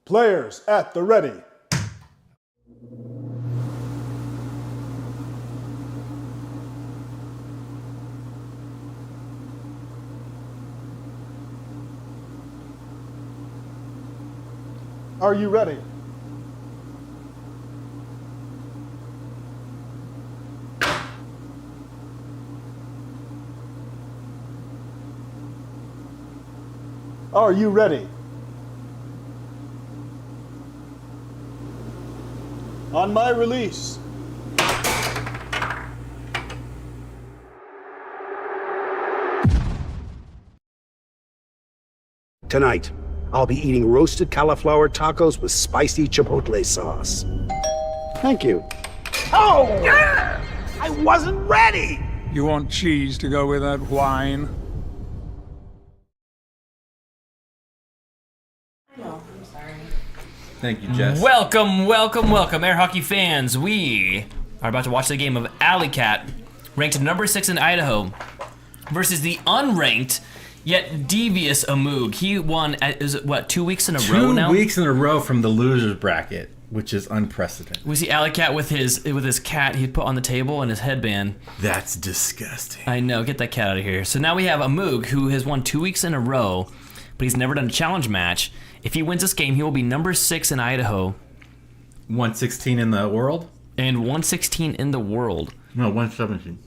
Players at the ready. Are you ready? Are you ready? On my release. Tonight, I'll be eating roasted cauliflower tacos with spicy chipotle sauce. Thank you. Oh! Yeah! I wasn't ready! You want cheese to go with that wine? Thank you, Jess. Welcome, air hockey fans. We are about to watch the game of Alley Cat, ranked number 6 in Idaho, versus the unranked yet devious Omoog. He won, is it what, 2 weeks in a row now? 2 weeks in a row from the losers bracket, which is unprecedented. We see Alley Cat with his cat he put on the table and his headband. That's disgusting. I know, get that cat out of here. So now we have Omoog, who has won 2 weeks in a row, but he's never done a challenge match. If he wins this game, he will be number 6 in Idaho. 116 in the world? And 116 in the world. No, 117.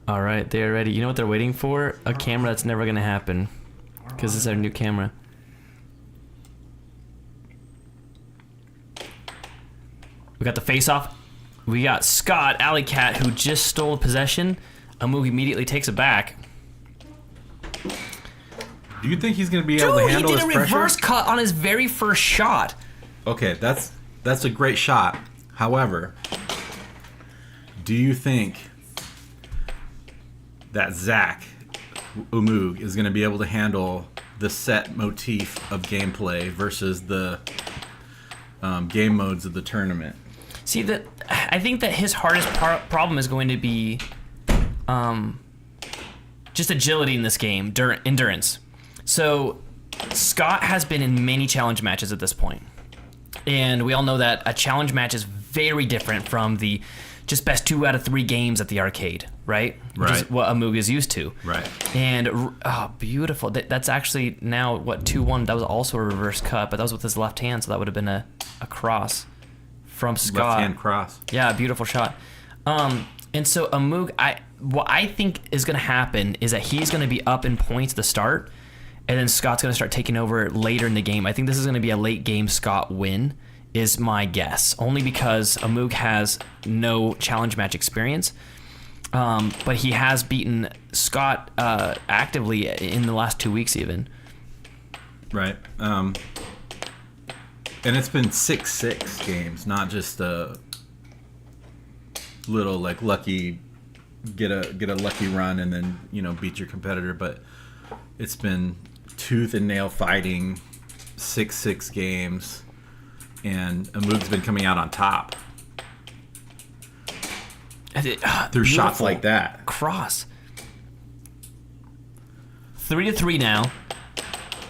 All right, they're ready. You know what they're waiting for? A camera that's never going to happen. Because this is our new camera. We got the face-off. We got Scott, Alley Cat, who just stole possession. Omoog immediately takes it back. Do you think he's going to be able to handle this pressure? Dude, he did a reverse cut on his very first shot. Okay, that's a great shot. However, do you think that Zach Omoog is going to be able to handle the set motif of gameplay versus the game modes of the tournament? See, I think that his hardest problem is going to be just agility in this game, endurance. So Scott has been in many challenge matches at this point. And we all know that a challenge match is very different from the just best 2 out of 3 games at the arcade, right? Which is what Omoog is used to. Right. And, beautiful. That's actually now, 2-1. That was also a reverse cut, but that was with his left hand, so that would have been a cross from Scott. Left hand cross. Yeah, beautiful shot. And so Omoog, what I think is going to happen is that he's going to be up in points at the start, and then Scott's going to start taking over later in the game. I think this is going to be a late game Scott win, is my guess. Only because Omoog has no challenge match experience. But he has beaten Scott actively in the last 2 weeks even. Right. And it's been 6-6 games, not just a little like lucky get a lucky run and then, beat your competitor, but it's been tooth and nail fighting, 6-6 games, and Omoog's been coming out on top through shots like that. Cross. 3-3 now.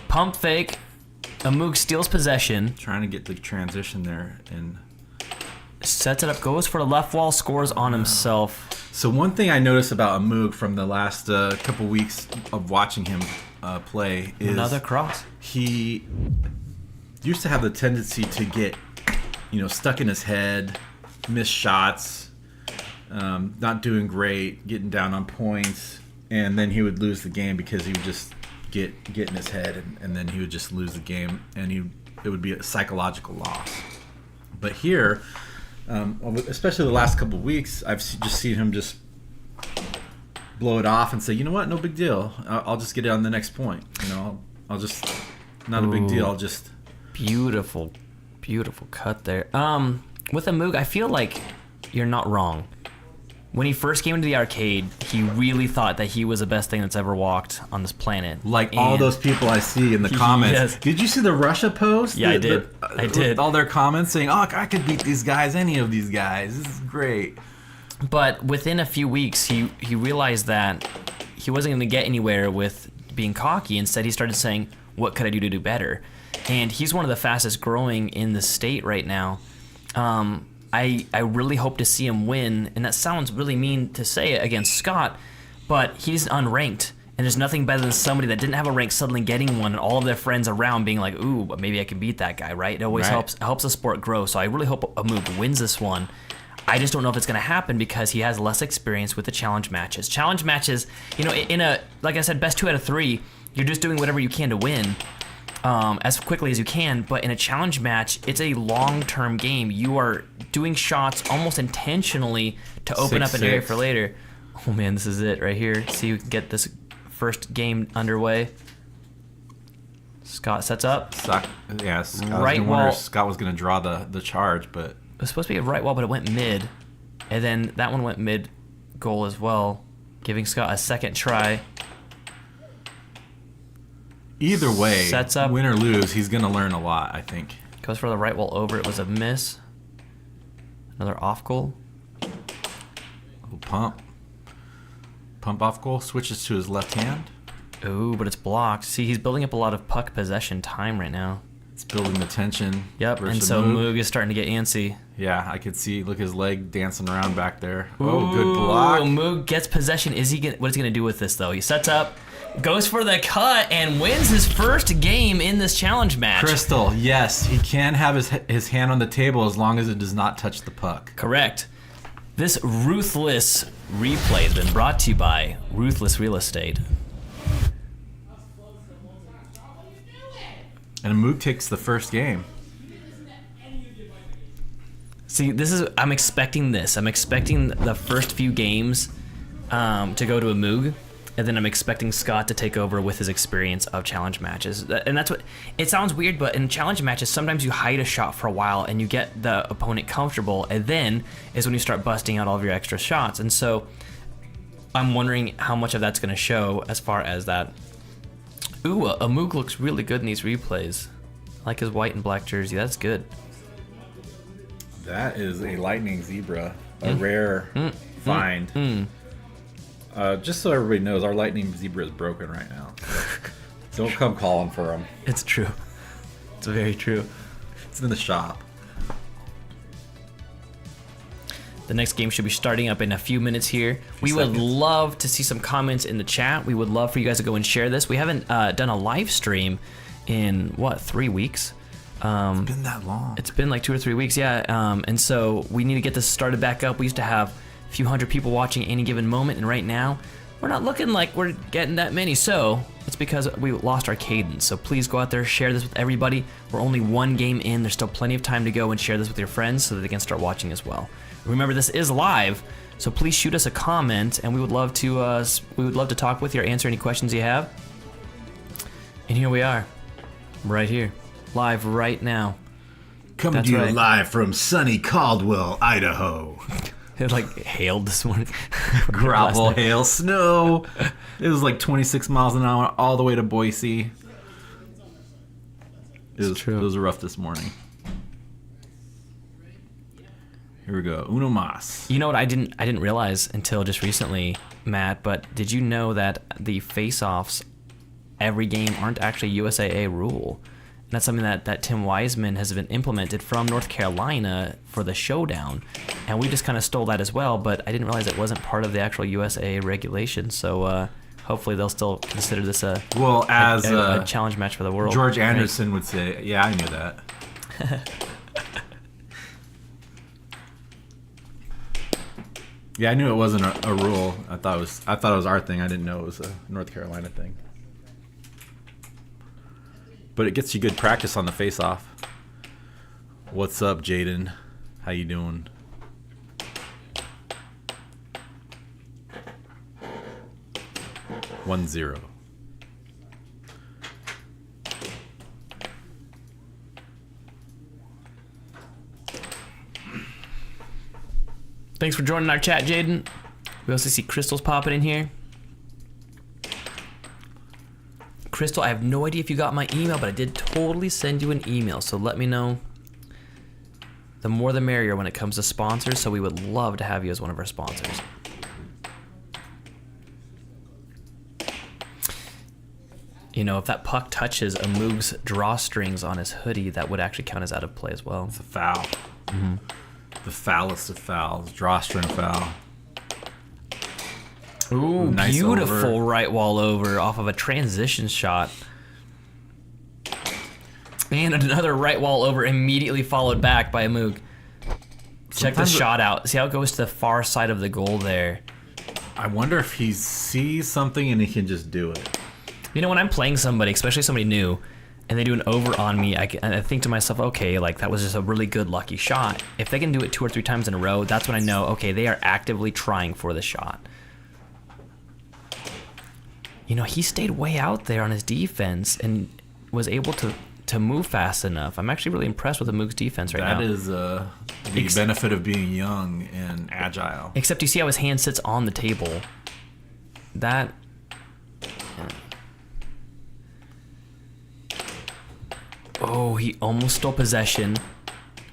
Pump fake. Omoog steals possession. Trying to get the transition there and sets it up, goes for the left wall, scores on himself. So one thing I noticed about Omoog from the last couple weeks of watching him play is another cross. He used to have the tendency to get, stuck in his head, miss shots, not doing great, getting down on points, and then he would lose the game because he would just get in his head, and then he would just lose the game, and it would be a psychological loss. But here, especially the last couple of weeks, I've just seen him just blow it off and say, you know what, no big deal. I'll just get it on the next point. I'll just, not a big deal. I'll just. Beautiful cut there. With Omoog, I feel like you're not wrong. When he first came into the arcade, he really thought that he was the best thing that's ever walked on this planet. Like all those people I see in the comments. Yes. Did you see the Russia post? Yeah, I did. I did. All their comments saying, oh, I could beat these guys, any of these guys. This is great. But within a few weeks, he realized that he wasn't going to get anywhere with being cocky. Instead, he started saying, what could I do to do better? And he's one of the fastest growing in the state right now. I really hope to see him win, and that sounds really mean to say it against Scott, but he's unranked, and there's nothing better than somebody that didn't have a rank suddenly getting one, and all of their friends around being like, ooh, maybe I can beat that guy, right? It always helps the sport grow, so I really hope Omoog wins this one. I just don't know if it's going to happen because he has less experience with the challenge matches. Challenge matches, in a, like I said, best 2 out of 3, you're just doing whatever you can to win. As quickly as you can, but in a challenge match, it's a long-term game. You are doing shots almost intentionally to open up an area for later. Oh man, this is it right here. See, you can get this first game underway. Scott sets up. Scott was going to draw the charge, but it was supposed to be a right wall, but it went mid, and then that one went mid goal as well, giving Scott a second try. Either way, sets up, win or lose, he's going to learn a lot, I think. Goes for the right wall over. It was a miss. Another off goal. Little pump. Pump off goal. Switches to his left hand. Ooh, but it's blocked. See, he's building up a lot of puck possession time right now. It's building the tension. Yep, and so Moog is starting to get antsy. Yeah, I could see, look, his leg dancing around back there. Oh, good block. Moog gets possession. What is he going to do with this, though? He sets up, goes for the cut, and wins his first game in this challenge match. Crystal, yes, he can have his hand on the table as long as it does not touch the puck. Correct. This ruthless replay has been brought to you by Ruthless Real Estate. And Omoog takes the first game. See, I'm expecting this. I'm expecting the first few games to go to Omoog, and then I'm expecting Scott to take over with his experience of challenge matches. And that's what, it sounds weird, but in challenge matches, sometimes you hide a shot for a while and you get the opponent comfortable, and then is when you start busting out all of your extra shots. And so I'm wondering how much of that's going to show as far as that. Ooh, Omoog looks really good in these replays. I like his white and black jersey. That's good. That is a lightning zebra, a rare find. Just so everybody knows, our lightning zebra is broken right now. Don't come calling for him. It's true. It's very true. It's in the shop. The next game should be starting up in a few minutes here. We would love to see some comments in the chat. We would love for you guys to go and share this. We haven't done a live stream in, 3 weeks? It's been that long. It's been like 2 or 3 weeks, yeah. And so we need to get this started back up. We used to have a few hundred people watching at any given moment, and right now, we're not looking like we're getting that many. So it's because we lost our cadence. So please go out there, share this with everybody. We're only 1 game in. There's still plenty of time to go and share this with your friends so that they can start watching as well. Remember, this is live, so please shoot us a comment, and we would love to talk with you or answer any questions you have. And here we are, right here, live right now. Coming to you live from sunny Caldwell, Idaho. It hailed this morning. Gravel, hail, snow. It was like 26 miles an hour all the way to Boise. It was rough this morning. Here we go. Uno mas. You know what I didn't realize until just recently, Matt, but did you know that the face-offs every game aren't actually USAA rule? And that's something that Tim Wiseman has been implemented from North Carolina for the showdown. And we just kind of stole that as well, but I didn't realize it wasn't part of the actual USAA regulation. So hopefully they'll still consider this a challenge match for the world. George Anderson would say, yeah, I knew that. Yeah, I knew it wasn't a rule. I thought it was our thing. I didn't know it was a North Carolina thing. But it gets you good practice on the face-off. What's up, Jaden? How you doing? One zero. Thanks for joining our chat, Jaden. We also see Crystal's popping in here. Crystal, I have no idea if you got my email, but I did totally send you an email, so let me know. The more the merrier when it comes to sponsors, so we would love to have you as one of our sponsors. You know, if that puck touches Amoog's drawstrings on his hoodie, that would actually count as out of play as well. It's a foul. The foulest of fouls. Drawstring foul. Ooh, Nice beautiful over. right wall over off of a transition shot. And another right wall over immediately followed back by Omoog. Check the Sometimes shot out. See how it goes to the far side of the goal there. I wonder if he sees something and he can just do it. You know, when I'm playing somebody, especially somebody new, and they do an over on me, I think to myself, okay, like that was just a really good lucky shot. If they can do it 2 or 3 times in a row, that's when I know, okay, they are actively trying for the shot. You know, he stayed way out there on his defense and was able to move fast enough. I'm actually really impressed with Amoog's defense right now. That is the benefit of being young and agile. Except you see how his hand sits on the table. That... Oh, he almost stole possession.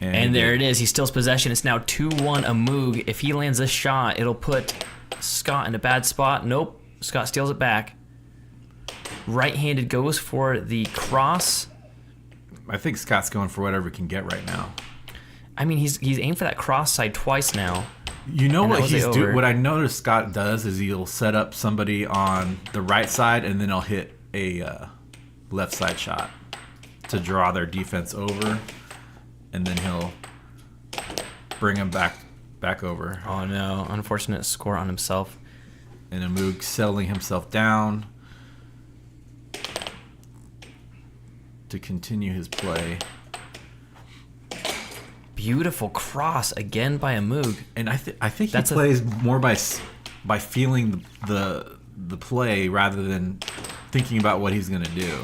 And there it is. He steals possession. It's now 2-1 Omoog. If he lands this shot, it'll put Scott in a bad spot. Nope. Scott steals it back. Right-handed goes for the cross. I think Scott's going for whatever he can get right now. I mean, he's aimed for that cross side twice now. You know And what that was he's the doing? over. What I noticed Scott does is he'll set up somebody on the right side and then he'll hit a left side shot to draw their defense over, and then he'll bring them back over. Oh no, unfortunate score on himself. And Omoog settling himself down to continue his play. Beautiful cross again by Omoog. And I think he That's a- plays more by feeling the play rather than thinking about what he's gonna do.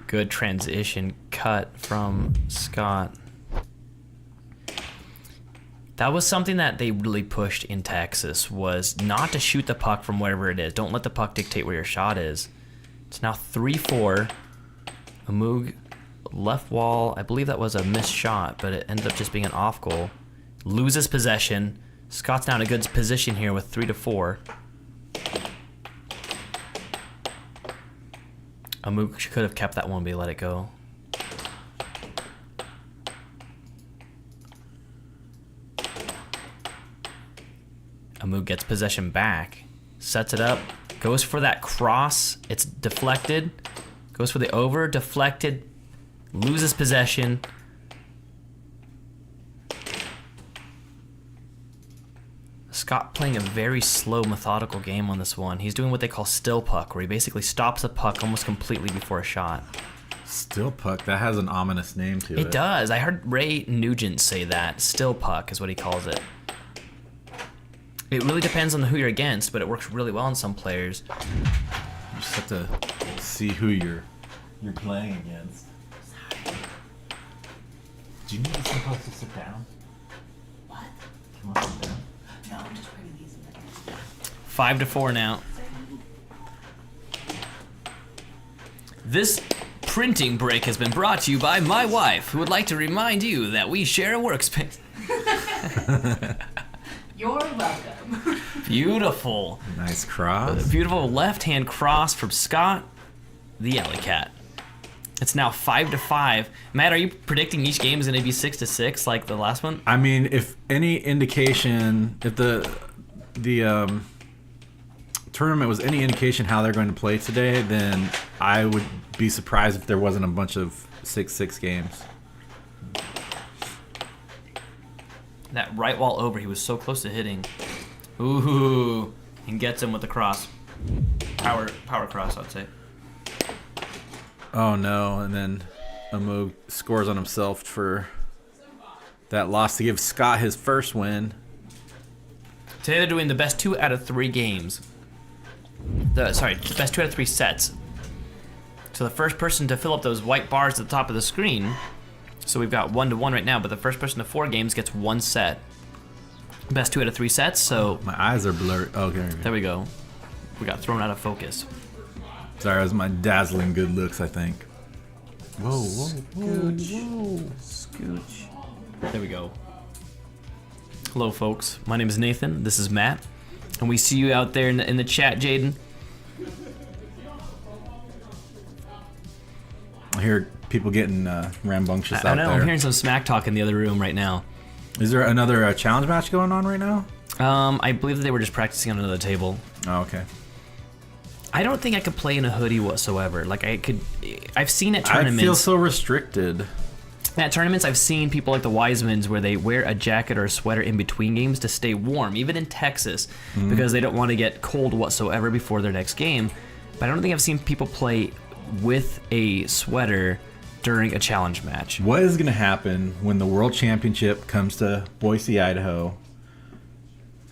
Good transition cut from Scott. That was something that they really pushed in Texas, was not to shoot the puck from wherever it is. Don't let the puck dictate where your shot is. It's now 3-4. Omoog left wall. I believe that was a missed shot, but it ended up just being an off goal. Loses possession. Scott's now in a good position here with 3-4. Omoog could have kept that one, but he let it go. Omoog gets possession back, sets it up, goes for that cross. It's deflected. Goes for the over, deflected, loses possession. Scott playing a very slow, methodical game on this one. He's doing what they call still puck, where he basically stops the puck almost completely before a shot. Still puck, that has an ominous name to it. It does. I heard Ray Nugent say that. Still puck is what he calls it. It really depends on who you're against, but it works really well on some players. You just have to see who you're playing against. Do you need this supposed to sit down? What? Come on, sit down. No, I'm just putting these in there. 5-4 now. This printing break has been brought to you by my wife, who would like to remind you that we share a workspace. You're welcome. Beautiful. Nice cross. Beautiful left-hand cross from Scott, the Alley Cat. It's now 5-5. Matt, are you predicting each game is going to be 6-6 like the last one? I mean, if any indication, if the tournament was any indication how they're going to play today, then I would be surprised if there wasn't a bunch of 6-6 games. That right wall over, he was so close to hitting. Ooh, and gets him with the cross. Power cross, I'd say. Oh no, and then Omoog scores on himself for that loss to give Scott his first win. Today they're doing the best 2 out of 3 games. The best 2 out of 3 sets. So the first person to fill up those white bars at the top of the screen, so we've got 1-1 right now, but the first person to 4 games gets 1 set. Best 2 out of 3 sets, so My eyes are blurred. Okay. there we go. We got thrown out of focus. Sorry, it was my dazzling good looks, I think. Whoa. Scooch. There we go. Hello, folks. My name is Nathan. This is Matt. And we see you out there in the chat, Jaden. I hear people getting rambunctious I out know. there. I'm hearing some smack talk in the other room right now. Is there another challenge match going on right now? I believe that they were just practicing on another table. Oh, okay. I don't think I could play in a hoodie whatsoever. Like I've seen at tournaments. I feel so restricted. At tournaments, I've seen people like the Wisemans where they wear a jacket or a sweater in between games to stay warm, even in Texas, because they don't want to get cold whatsoever before their next game. But I don't think I've seen people play with a sweater during a challenge match. What is going to happen when the World Championship comes to Boise, Idaho,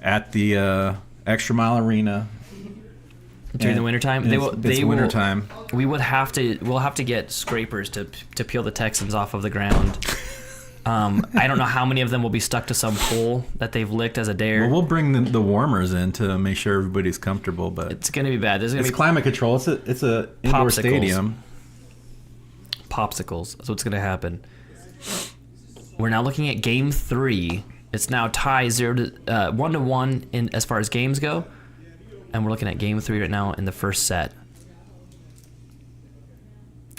at the Extra Mile Arena? During the wintertime? It's wintertime. We'll have to get scrapers to peel the Texans off of the ground. I don't know how many of them will be stuck to some pole that they've licked as a dare. Well, we'll bring the warmers in to make sure everybody's comfortable, but It's going to be bad. There's going to it's be climate control. It's a indoor Popsicles. stadium. popsicles. That's what's going to happen. We're now looking at game 3. It's now tie 1-1 in as far as games go. And we're looking at game 3 right now in the first set.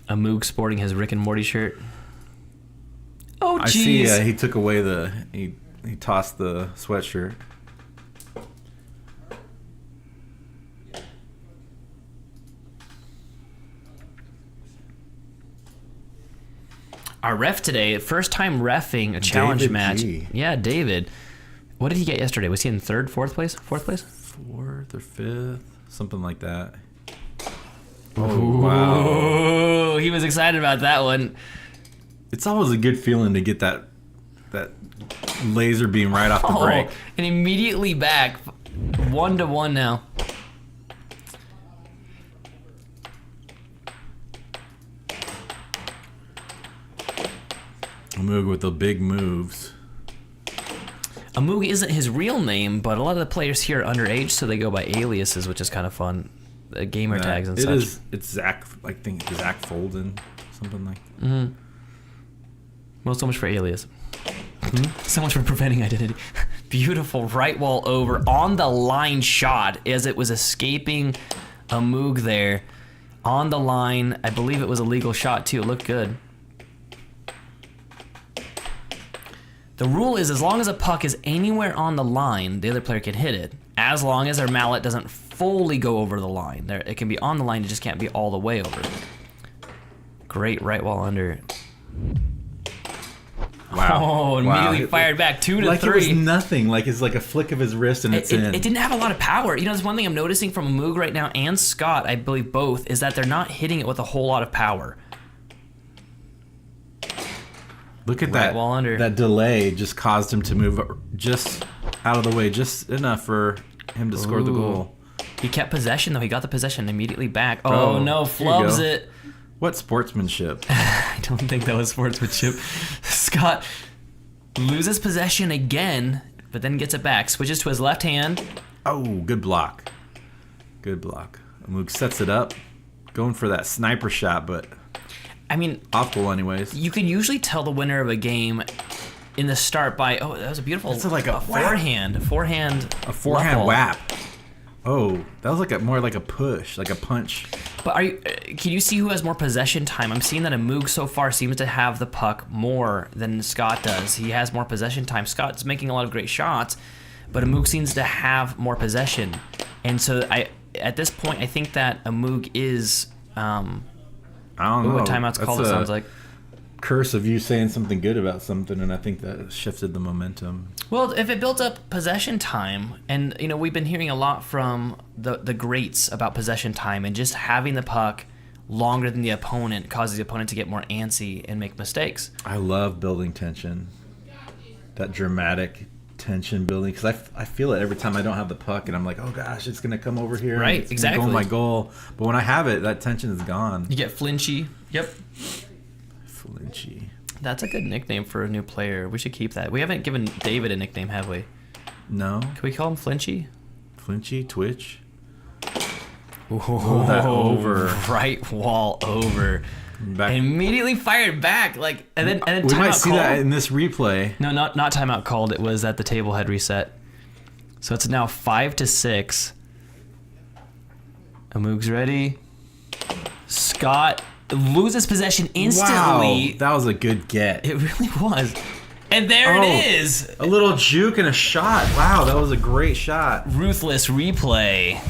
Amoog sporting his Rick and Morty shirt. Oh, jeez. I see. He took away he tossed the sweatshirt. Our ref today, first time reffing a challenge David match. G. Yeah, David. What did he get yesterday? Was he in third, fourth place? Fourth place? Fourth or fifth, something like that. Oh, wow. Oh, he was excited about that one. It's always a good feeling to get that laser beam right off the break. And immediately back. 1-1 now. Omoog with the big moves. Amoog isn't his real name, but a lot of the players here are underage, so they go by aliases, which is kind of fun. Gamer tags and such. It's Zach, I think Zach Folden, something like that. Mm-hmm. Well, so much for alias. So much for preventing identity. Beautiful right wall over on the line shot as it was escaping Amoog there. On the line, I believe it was a legal shot too. It looked good. The rule is as long as a puck is anywhere on the line, the other player can hit it. As long as their mallet doesn't fully go over the line. It can be on the line, it just can't be all the way over. Great right wall under. Wow. Oh, immediately fired back 2-3. Like it was nothing. Like it's like a flick of his wrist and it's in. It didn't have a lot of power. You know, there's one thing I'm noticing from Amoog right now and Scott, I believe both, is that they're not hitting it with a whole lot of power. Look at Right that. wall under. That delay just caused him to move just out of the way, just enough for him to score the goal. He kept possession, though. He got the possession immediately back. Oh, no, flubs go. it. What sportsmanship? I don't think that was sportsmanship. Scott loses possession again, but then gets it back. Switches to his left hand. Oh, good block. Good block. Amoog sets it up, going for that sniper shot, but I mean, off goal anyways. you can usually tell the winner of a game in the start by, oh, that was a beautiful like a forehand. A forehand whap. Oh, that was more like a push, like a punch. But can you see who has more possession time? I'm seeing that Amoog so far seems to have the puck more than Scott does. He has more possession time. Scott's making a lot of great shots, but Amoog seems to have more possession. And so at this point, I think that Amoog is... I don't know. What timeout's called, it sounds like. Curse of you saying something good about something, and I think that shifted the momentum. Well, if it builds up possession time, and you know we've been hearing a lot from the greats about possession time, and just having the puck longer than the opponent causes the opponent to get more antsy and make mistakes. I love building tension, that dramatic tension building, because I feel it every time I don't have the puck, and I'm like, oh gosh, it's gonna come over here, Right, and it's exactly. gonna go my goal. But when I have it, that tension is gone. You get flinchy. Yep. Flinchy. That's a good nickname for a new player. We should keep that. We haven't given David a nickname, have we? No. Can we call him Flinchy? Flinchy, twitch. Oh, that over. Right wall over. Back. And immediately fired back. And then We might timeout see called. that in this replay. No, not timeout called. It was that the table had reset. So it's now 5-6. Amoog's ready. Scott loses possession instantly. Wow, that was a good get. It really was. And there it is. A little juke and a shot. Wow, that was a great shot. Ruthless replay.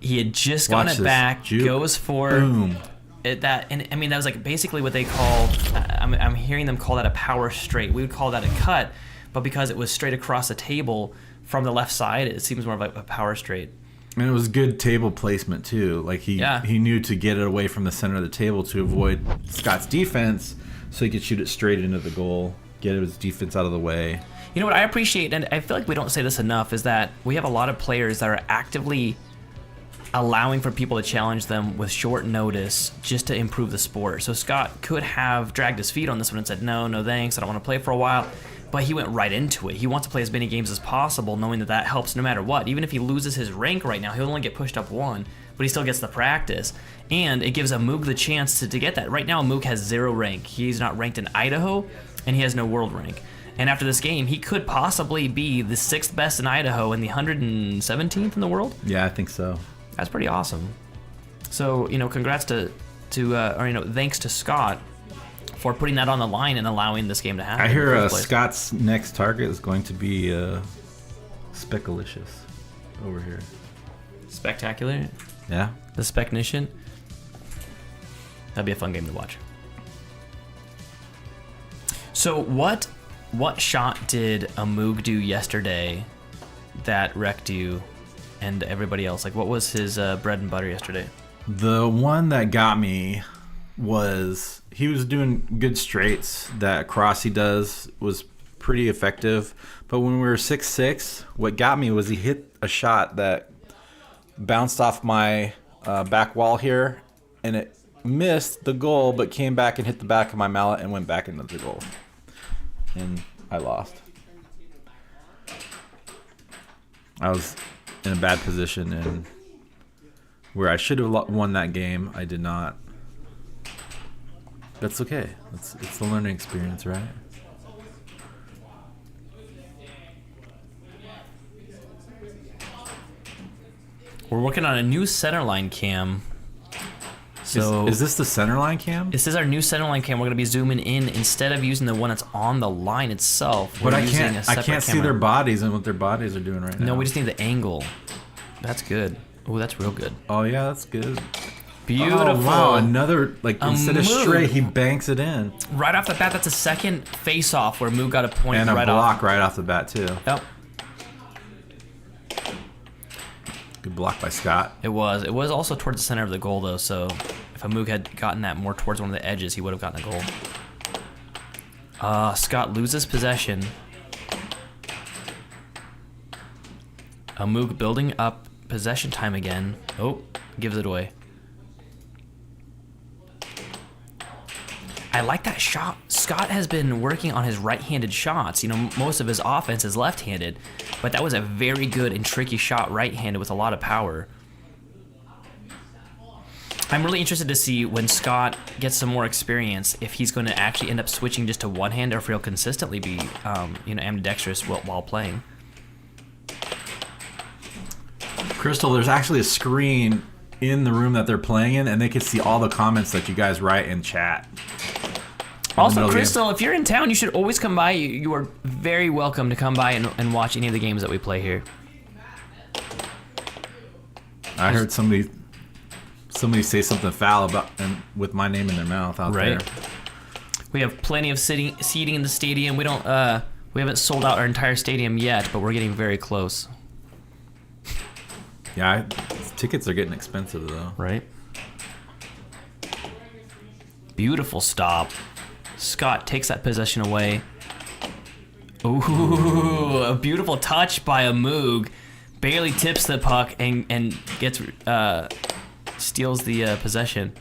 He had just gotten it back, Juke. goes for Boom. that, and I mean that was like basically what they call. I'm hearing them call that a power straight. We would call that a cut, but because it was straight across the table from the left side, it seems more of like a power straight. And it was good table placement too. Like he knew to get it away from the center of the table to avoid Scott's defense, so he could shoot it straight into the goal, get his defense out of the way. You know what I appreciate, and I feel like we don't say this enough, is that we have a lot of players that are actively allowing for people to challenge them with short notice just to improve the sport. So Scott could have dragged his feet on this one and said, no thanks, I don't want to play for a while. But he went right into it. He wants to play as many games as possible, knowing that that helps no matter what. Even if he loses his rank right now, he'll only get pushed up 1, but he still gets the practice. And it gives Omoog the chance to get that. Right now, Omoog has 0 rank. He's not ranked in Idaho, and he has no world rank. And after this game, he could possibly be the 6th best in Idaho and the 117th in the world. Yeah, I think so. That's pretty awesome. So, congrats thanks to Scott for putting that on the line and allowing this game to happen. I hear Scott's next target is going to be Speculicious over here. Spectacular? Yeah. The Specnician? That'd be a fun game to watch. So what shot did Omoog do yesterday that wrecked you and everybody else? Like, what was his bread and butter yesterday? The one that got me was he was doing good straights. That cross he does was pretty effective. But when we were 6-6, what got me was he hit a shot that bounced off my back wall here, and it missed the goal, but came back and hit the back of my mallet and went back into the goal. And I lost. I was in a bad position, and where I should have won that game, I did not. That's okay. It's the learning experience, right? We're working on a new centerline cam. So is this the centerline cam? This is our new centerline cam. We're going to be zooming in instead of using the one that's on the line itself. But I can't see their bodies and what their bodies are doing right now. No, we just need the angle. That's good. Oh, that's real good. Oh yeah, that's good. Beautiful. Oh, wow, another, instead of Omoog. straight, he banks it in. Right off the bat, that's a second face-off where Moog got a point And a right block off. right off the bat, too. Yep. Good block by Scott. It was. It was also towards the center of the goal, though, so if Omoog had gotten that more towards one of the edges, he would have gotten a goal. Scott loses possession. Omoog building up possession time again. Oh, gives it away. I like that shot. Scott has been working on his right-handed shots. Most of his offense is left-handed, but that was a very good and tricky shot right-handed with a lot of power. I'm really interested to see when Scott gets some more experience if he's going to actually end up switching just to one hand or if he'll consistently be, ambidextrous while playing. Crystal, there's actually a screen in the room that they're playing in, and they can see all the comments that you guys write in chat. Also, Crystal, if you're in town, you should always come by. You are very welcome to come by and watch any of the games that we play here. I heard somebody say something foul about and with my name in their mouth out there. We have plenty of seating in the stadium. We haven't sold out our entire stadium yet, but we're getting very close. Yeah, tickets are getting expensive though. Right. Beautiful stop. Scott takes that possession away. Ooh, a beautiful touch by Omoog. Barely tips the puck and gets steals the possession.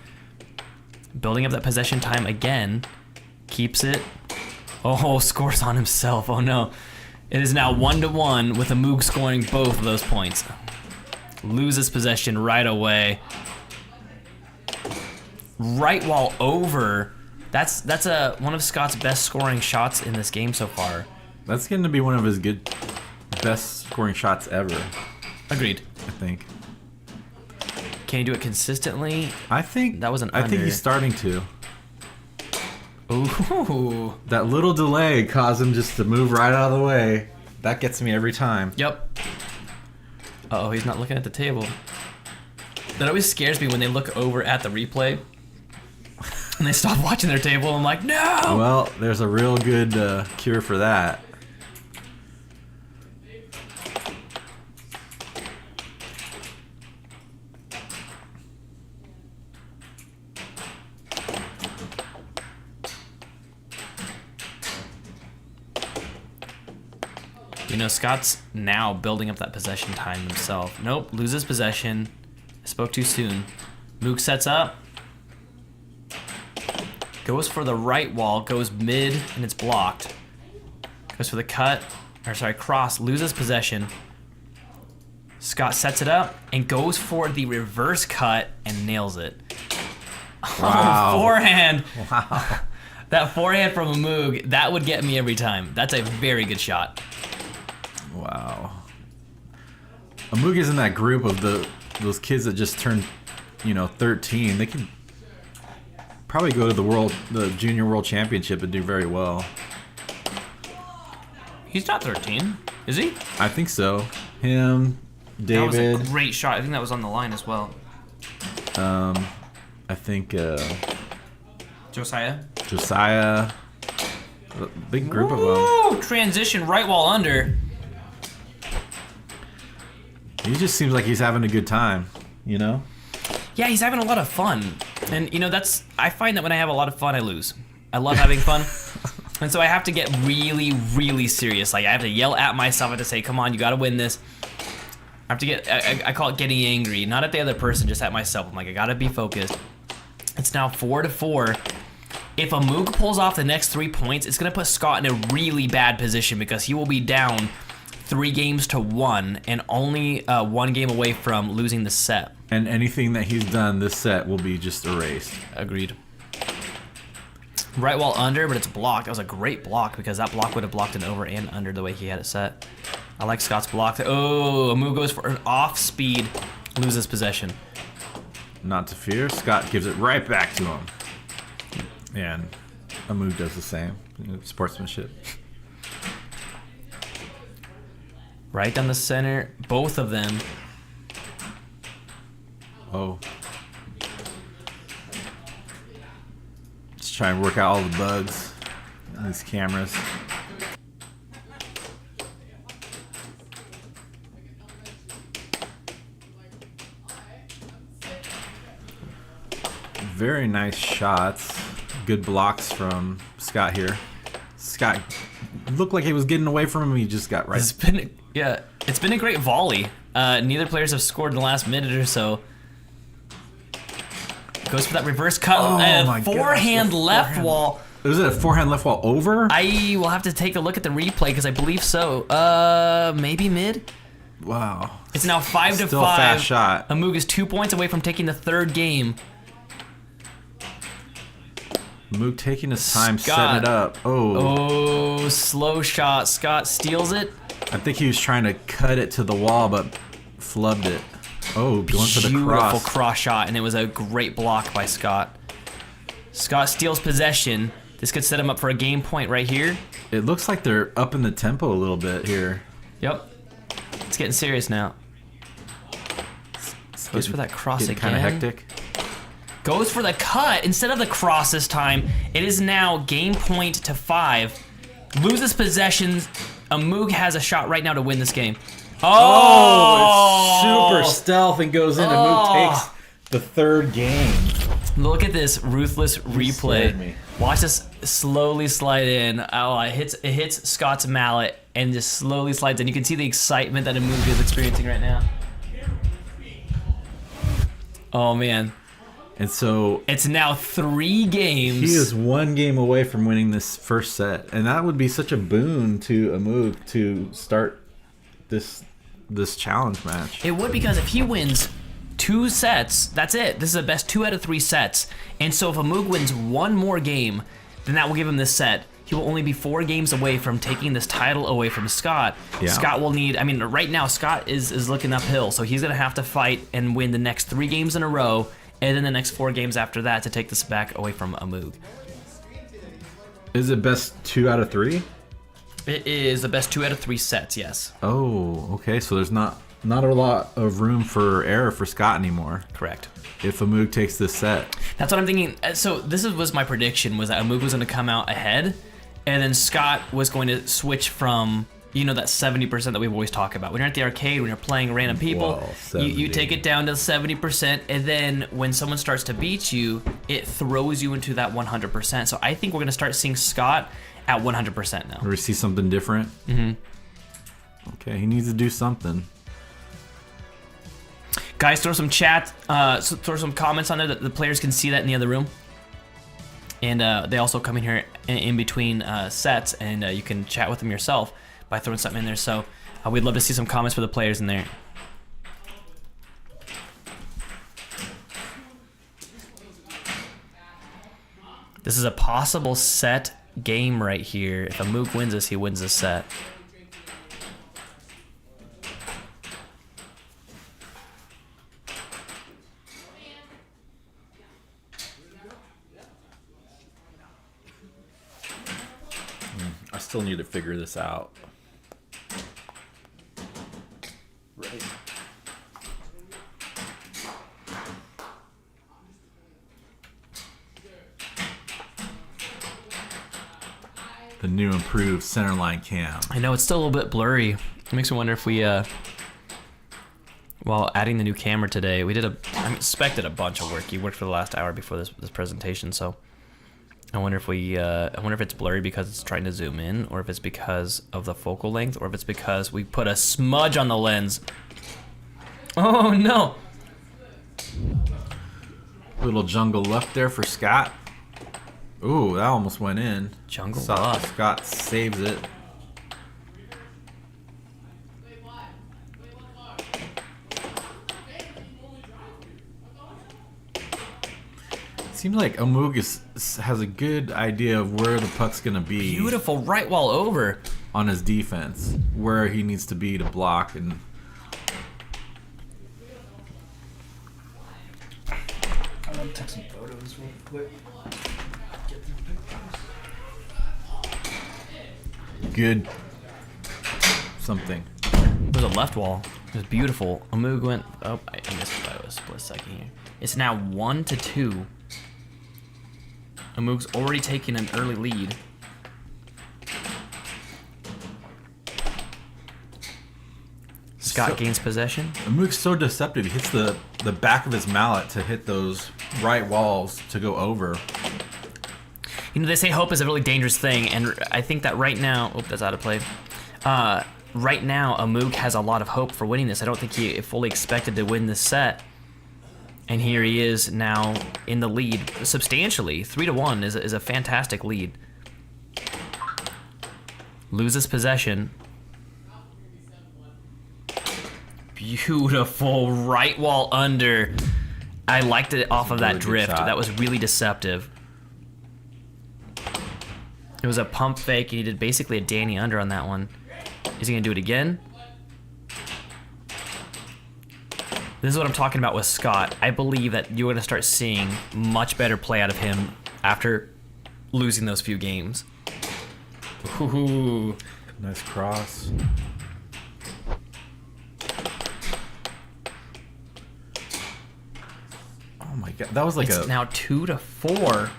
Building up that possession time again. Keeps it. Oh, scores on himself. Oh no. It is now 1-1 with Omoog scoring both of those points. Loses possession right away. Right while over. That's one of Scott's best scoring shots in this game so far. That's going to be one of his best scoring shots ever. Agreed. I think. Can he do it consistently? I think That was an I think under. he's starting to. Ooh. That little delay caused him just to move right out of the way. That gets me every time. Yep. Uh-oh, he's not looking at the table. That always scares me when they look over at the replay and they stop watching their table. I'm like, no! Well, there's a real good cure for that. You know, Scott's now building up that possession time himself. Nope, loses possession. I spoke too soon. Moog sets up. Goes for the right wall, goes mid, and it's blocked. Goes for the cut, or sorry, cross, loses possession. Scott sets it up and goes for the reverse cut and nails it. Wow. Forehand. Wow. That forehand from Omoog, that would get me every time. That's a very good shot. Wow. Omoog is in that group of those kids that just turned, 13. They can probably go to the junior world championship and do very well. He's not 13, is he? I think so. Him, That was David. a great shot. I think that was on the line as well. I think Josiah. Josiah. A big group of them. Ooh, transition right wall under. He just seems like he's having a good time, Yeah, he's having a lot of fun. And I find that when I have a lot of fun, I lose. I love having fun. And so I have to get really, really serious. Like I have to yell at myself. I have to say, come on, you gotta win this. I have to get, I call it getting angry. Not at the other person, just at myself. I'm like, I gotta be focused. It's now 4-4. If Omoog pulls off the next 3 points, it's gonna put Scott in a really bad position because he will be down 3-1 and only 1 game away from losing the set. And anything that he's done this set will be just erased. Agreed. Right wall under, but it's blocked. That was a great block because that block would have blocked an over and under the way he had it set. I like Scott's block. Oh, Omoog goes for an off speed, loses possession. Not to fear, Scott gives it right back to him. And Omoog does the same. Sportsmanship. Right down the center, both of them. Oh. Just try and work out all the bugs in these cameras. Very nice shots. Good blocks from Scott here. Scott looked like he was getting away from him. He just got right. It's been a great volley. Neither players have scored in the last minute or so. Goes for that reverse cut. Oh my Forehand gosh, the left forehand. wall. Was it a forehand left wall over? I will have to take a look at the replay because I believe so. Maybe mid. Wow. It's now 5-5. Still a fast shot. Amoog is 2 points away from taking the third game. Moog taking his time Scott. setting it up. Oh, slow shot. Scott steals it. I think he was trying to cut it to the wall, but flubbed it. Oh, going for the Beautiful cross. cross shot, and it was a great block by Scott. Scott steals possession. This could set him up for a game point right here. It looks like they're up in the tempo a little bit here. Yep. It's getting serious now. Goes for that cross again. Kind of hectic. Goes for the cut instead of the cross this time. It is now game point to 5. Loses possessions. Omoog has a shot right now to win this game. Oh, it's super stealth and goes in, and Moog takes the third game. Look at this ruthless scared me. replay. Watch this slowly slide in. Oh, it hits Scott's mallet and just slowly slides in. You can see the excitement that Omoog is experiencing right now. Oh man. And so It's now 3 games. he is 1 game away from winning this first set, and that would be such a boon to Omoog to start this challenge match. It would, because if he wins 2 sets, that's it. This is the best 2 out of 3 sets. And so if Omoog wins 1 more game, then that will give him this set. he will only be 4 games away from taking this title away from Scott. Yeah. Scott will need, I mean, right now Scott is looking uphill, so he's going to have to fight and win the next 3 games in a row, and then the next 4 games after that to take this back away from Omoog. Is it best 2 out of 3? It is the best 2 out of 3 sets, yes. Oh, okay. So there's not a lot of room for error for Scott anymore. Correct. If Omoog takes this set. That's what I'm thinking. So was my prediction, was that Omoog was going to come out ahead, and then Scott was going to switch from, you know, that 70% that we've always talked about. When you're at the arcade, when you're playing random people, Whoa, you take it down to 70%, and then when someone starts to beat you, it throws you into that 100%. So I think we're going to start seeing Scott at 100% now. Or we see something different? Mm-hmm. Okay, he needs to do something. Guys, throw some chat, throw some comments on there that the players can see that in the other room. And they also come in here in between sets, and you can chat with them yourself by throwing something in there. So we'd love to see some comments for the players in there. This is a possible set game right here. If Omoog wins this, he wins this set. I still need to figure this out. Right. The new improved centerline cam. I know it's still a little bit blurry. It makes me wonder if we, while adding the new camera today, I expected a bunch of work. You worked for the last hour before this presentation, so I wonder if it's blurry because it's trying to zoom in, or if it's because of the focal length, or if it's because we put a smudge on the lens. Oh no! Little jungle left there for Scott. Ooh, that almost went in. Jungle luck. Scott saves it. Seems like Omoog has a good idea of where the puck's gonna be. Beautiful right wall over. On his defense, where he needs to be to block and. I'm gonna take some photos real quick. Good. Something. It was a left wall. It was beautiful. Omoog went. Oh, I missed it by a split second here. It's now 1-2. Omoog's already taking an early lead. Scott gains possession. Omoog's so deceptive. He hits the back of his mallet to hit those right walls to go over. You know, they say hope is a really dangerous thing, and I think that right now... Oh, that's out of play. Right now, Omoog has a lot of hope for winning this. I don't think he fully expected to win this set. And here he is now in the lead substantially. 3-1 is a fantastic lead. Loses possession. Beautiful right wall under. I liked it off of that Really good drift. shot. That was really deceptive. It was a pump fake, and he did basically a Danny under on that one. Is he gonna do it again? This is what I'm talking about with Scott. I believe that you're gonna start seeing much better play out of him after losing those few games. Ooh. Nice cross. Oh my god, that was like It's now 2-4.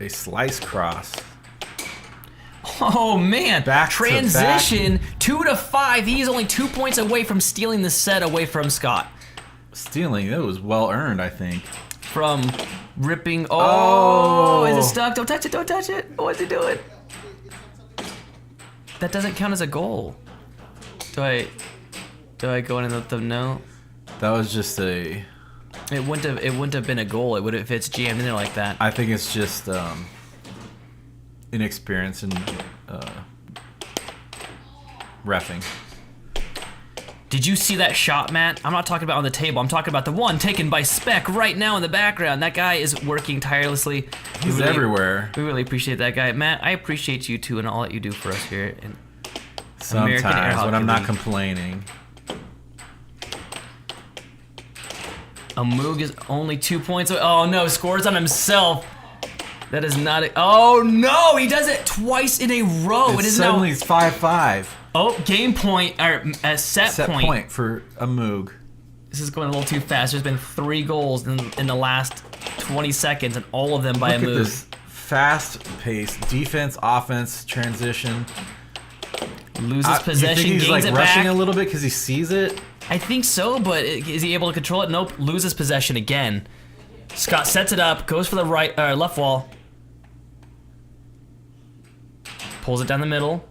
a slice cross. Oh man! Back to transition 2-5. He's only 2 points away from stealing the set away from Scott. Stealing, it was well earned, I think. From ripping. Oh, Oh. Is it stuck? Don't touch it! Don't touch it! What's he doing? That doesn't count as a goal. Do I go in and let them know? That was just a. It wouldn't have been a goal. It would if it's jammed in there like that. I think it's just inexperience in reffing. Did you see that shot, Matt? I'm not talking about on the table. I'm talking about the one taken by Spec right now in the background. That guy is working tirelessly. He's everywhere. We really appreciate that guy. Matt, I appreciate you too and all that you do for us here. In Sometimes when I'm not complaining. Omoog is only 2 points away. Oh no, scores on himself. That is not it. Oh no, he does it twice in a row. It is suddenly now. It's 5-5. Oh, game point, or set point. For Omoog. This is going a little too fast. There's been 3 goals in the last 20 seconds, and all of them by Look Omoog. at this fast-paced defense, offense, transition. Loses possession, you think he's gains like it rushing back. a little bit because he sees it? I think so, but is he able to control it? Nope. Loses possession again. Scott sets it up, goes for the left wall, pulls it down the middle,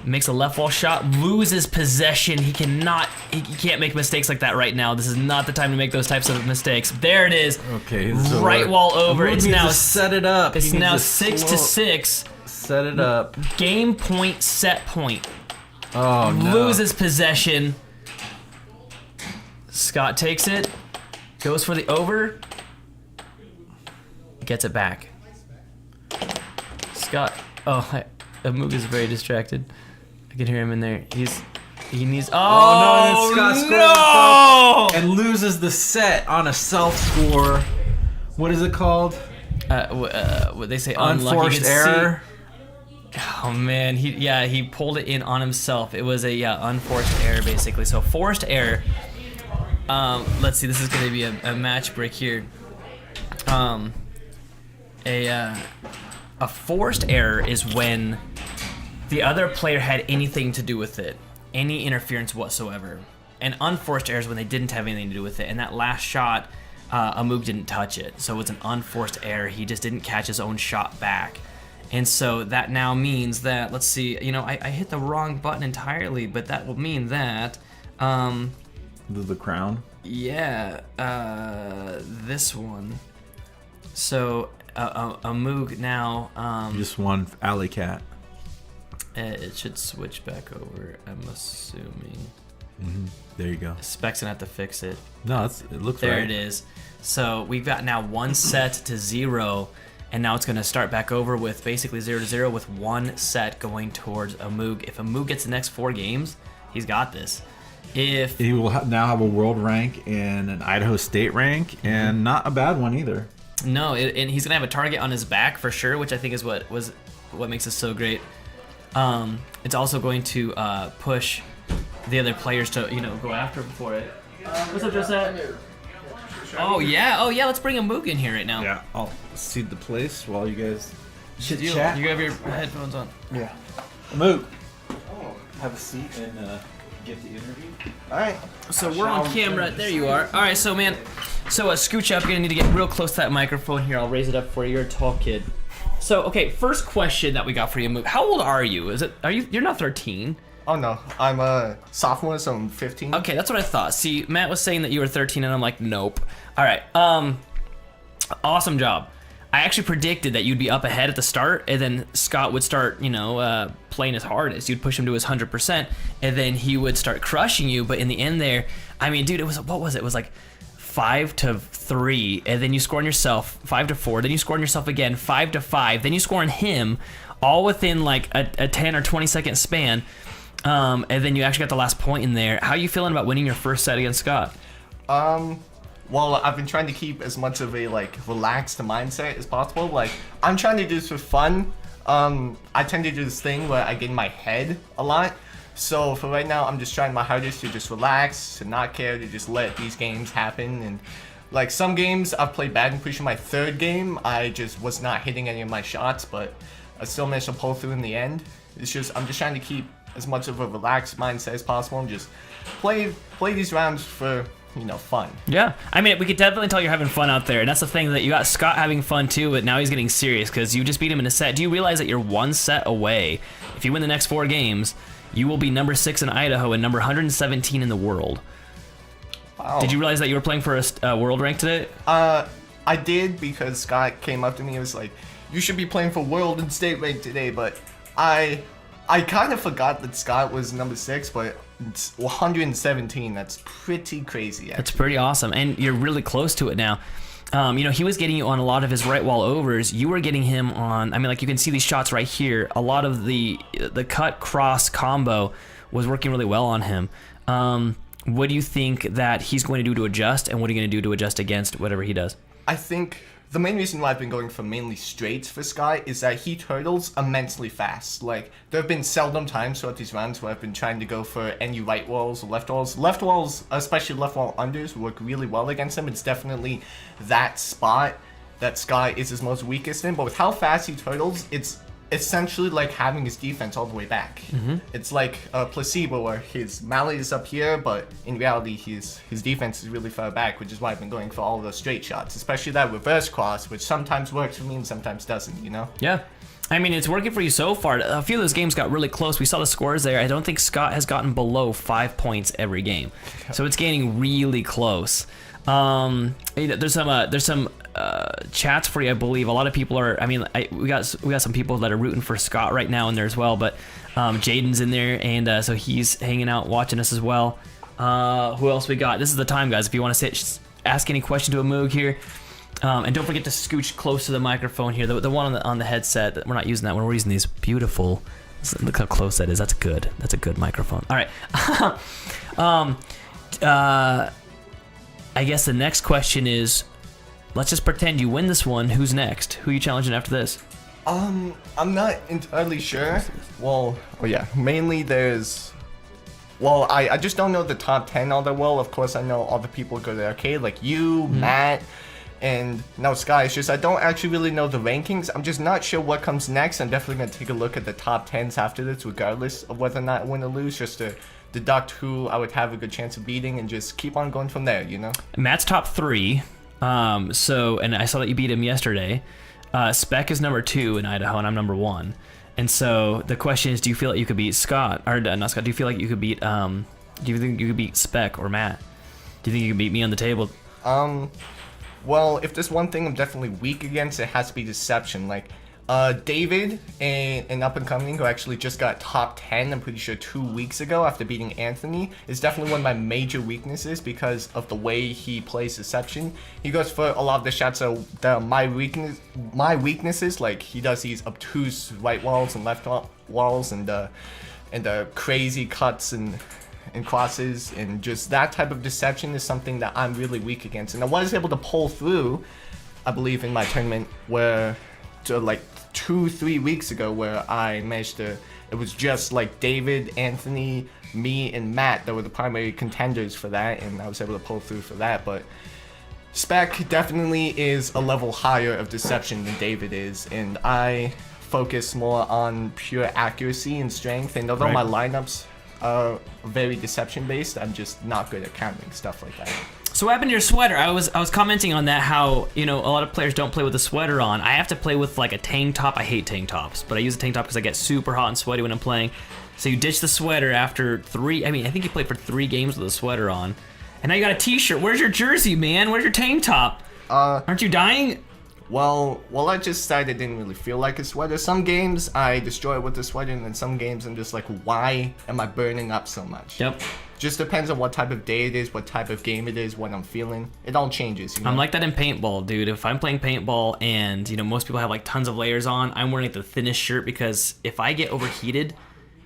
makes a left wall shot, loses possession. He can't make mistakes like that right now. This is not the time to make those types of mistakes. There it is. Okay, so right wall over. Omoog It's needs now to set it up. It's now 6-6. Set it up. Game point, set point. Oh no. Loses possession. Scott takes it, goes for the over, gets it back. Scott, Omoog is very distracted. I can hear him in there. He needs. Oh, no! And Scott scores and loses the set on a self score. What is it called? What they say? Unlucky. Unforced error. Oh man, he pulled it in on himself. It was a unforced error basically. So forced error. Let's see. This is going to be a match break here. A forced error is when the other player had anything to do with it, any interference whatsoever. And unforced error is when they didn't have anything to do with it. And that last shot, Omoog didn't touch it, so it's an unforced error. He just didn't catch his own shot back. And so that now means that, let's see, I hit the wrong button entirely, but that will mean that. The crown? Yeah, this one. So, Omoog now. Just one alley cat. It should switch back over, I'm assuming. There you go. Spec's gonna have to fix it. No, it looks There right. it is. So we've got now 1 set to 0, and now it's gonna start back over with basically 0-0 with 1 set going towards Omoog. If Omoog gets the next 4 games, he's got this. If He will now have a world rank and an Idaho State rank, and not a bad one either. No, and he's gonna have a target on his back for sure, which I think is what makes this so great. It's also going to push the other players to go after him for it. What's up, Josette? Oh yeah, let's bring Omoog in here right now. Yeah, I'll cede the place while you guys You chat. have your headphones on. Yeah. Omoog. Have a seat and get the interview. All right. So we're on camera. There you are. All right, so man, scooch up. You're gonna need to get real close to that microphone here. I'll raise it up for you. You're a tall kid. So okay, first question that we got for you, Omoog. How old are you? You're not 13? Oh no, I'm a sophomore, so I'm 15. Okay, that's what I thought. See, Matt was saying that you were 13, and I'm like, nope. All right. Awesome job. I actually predicted that you'd be up ahead at the start, and then Scott would start, playing his hardest. You'd push him to his 100%, and then he would start crushing you. But in the end there, I mean, dude, what was it? It was like 5-3, and then you score on yourself, 5-4. Then you score on yourself again, 5-5. Then you score on him, all within like a 10 or 20 second span. And then you actually got the last point in there. How are you feeling about winning your first set against Scott? Well, I've been trying to keep as much of a relaxed mindset as possible. I'm trying to do this for fun. I tend to do this thing where I get in my head a lot. So for right now, I'm just trying my hardest to just relax, to not care, to just let these games happen. And some games I've played bad and pushing my 3rd game, I just was not hitting any of my shots, but I still managed to pull through in the end. I'm just trying to keep as much of a relaxed mindset as possible and just play these rounds for fun. Yeah, I mean, we could definitely tell you're having fun out there, and that's the thing, that you got Scott having fun too, but now he's getting serious because you just beat him in a set. Do you realize that you're 1 set away? If you win the next 4 games, you will be number 6 in Idaho and number 117 in the world. Wow. Did you realize that you were playing for a world rank today? I did, because Scott came up to me and was like, "You should be playing for world and state rank today," but I kind of forgot that Scott was number 6, but It's 117. That's pretty crazy. That's pretty awesome, and you're really close to it now. He was getting you on a lot of his right wall overs. You were getting him on. I mean, like you can see these shots right here. A lot of the cut cross combo was working really well on him. What do you think that he's going to do to adjust, and what are you going to do to adjust against whatever he does? I think the main reason why I've been going for mainly straights for Sky is that he turtles immensely fast. Like, there have been seldom times throughout these rounds where I've been trying to go for any right walls or left walls. Left walls, especially left wall unders, work really well against him. It's definitely that spot that Sky is his most weakest in. But with how fast he turtles, it's essentially like having his defense all the way back. It's like a placebo where his melee is up here, but in reality his defense is really far back, which is why I've been going for all those straight shots, especially that reverse cross, which sometimes works for me and sometimes doesn't, you know? Yeah. I mean, it's working for you so far. A few of those games got really close. We saw the scores there. I don't think Scott has gotten below 5 points every game. So it's getting really close. There's some chats for you, I believe. A lot of people are. I mean, we got some people that are rooting for Scott right now in there as well. But Jaden's in there, and so he's hanging out watching us as well. Who else we got? This is the time, guys. If you want to ask any question to Omoog here, and don't forget to scooch close to the microphone here. The one on the headset. We're not using that one. We're using these beautiful. Look how close that is. That's good. That's a good microphone. All right. I guess the next question is, let's just pretend you win this one. Who's next? Who are you challenging after this? I'm not entirely sure. Well, mainly there's... Well, I just don't know the top 10 all that well. Of course, I know all the people who go to the arcade, like you, Matt, and now Sky. It's just I don't actually really know the rankings. I'm just not sure what comes next. I'm definitely going to take a look at the top 10s after this, regardless of whether or not I win or lose, just to deduct who I would have a good chance of beating and just keep on going from there, you know? Matt's top 3. And I saw that you beat him yesterday. Spec is number 2 in Idaho, and I'm number 1. And so the question is, do you feel like you could beat Scott? Or not Scott, do you feel like you could beat, do you think you could beat Spec or Matt? Do you think you could beat me on the table? Well, if there's one thing I'm definitely weak against, it has to be deception. Like, David, an up-and-coming who actually just got top 10, I'm pretty sure 2 weeks ago after beating Anthony, is definitely one of my major weaknesses because of the way he plays deception. He goes for a lot of the shots that are my weaknesses, like he does these obtuse right walls and left walls and the crazy cuts and crosses, and just that type of deception is something that I'm really weak against. And I was able to pull through, I believe, in my tournament where... like 2-3 weeks ago, where I managed to, it was just like David, Anthony, me, and Matt that were the primary contenders for that, and I was able to pull through for that. But Spec definitely is a level higher of deception than David is, and I focus more on pure accuracy and strength, and although my lineups are very deception based, I'm just not good at countering stuff like that. So what happened to your sweater? I was commenting on that, how, a lot of players don't play with a sweater on. I have to play with like a tank top. I hate tank tops, but I use a tank top because I get super hot and sweaty when I'm playing. So you ditch the sweater after 3, I think you played for 3 games with a sweater on. And now you got a t-shirt. Where's your jersey, man? Where's your tank top? Aren't you dying? Well, I just decided it didn't really feel like a sweater. Some games I destroy it with the sweater, and then some games I'm just like, why am I burning up so much? Yep. Just depends on what type of day it is, what type of game it is, what I'm feeling. It all changes, you know? I'm like that in paintball, dude. If I'm playing paintball and, most people have like tons of layers on, I'm wearing like the thinnest shirt because if I get overheated,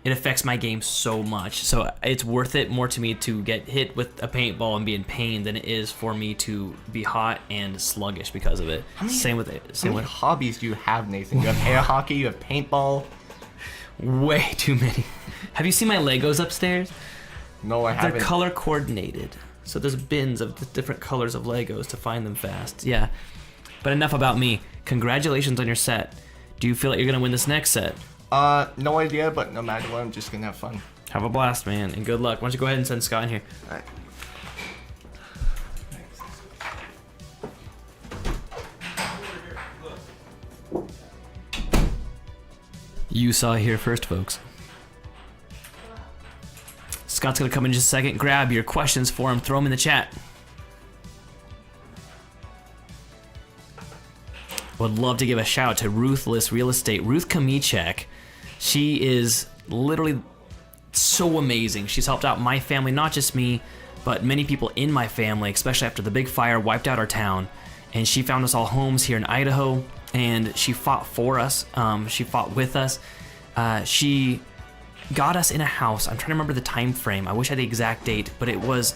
it affects my game so much. So it's worth it more to me to get hit with a paintball and be in pain than it is for me to be hot and sluggish because of it. How many hobbies do you have, Nathan? You have air hockey, you have paintball. Way too many. Have you seen my Legos upstairs? No, I haven't. They're color coordinated. So there's bins of the different colors of Legos to find them fast. Yeah. But enough about me. Congratulations on your set. Do you feel like you're going to win this next set? No idea, but no matter what, I'm just going to have fun. Have a blast, man, and good luck. Why don't you go ahead and send Scott in here? All right. You saw it here first, folks. Scott's gonna come in just a second. Grab your questions for him. Throw them in the chat. Would love to give a shout out to Ruthless Real Estate. Ruth Kamichek. She is literally so amazing. She's helped out my family, not just me, but many people in my family, especially after the big fire wiped out our town. And she found us all homes here in Idaho, and she fought for us. She fought with us. She got us in a house. I'm trying to remember the time frame. I wish I had the exact date, but it was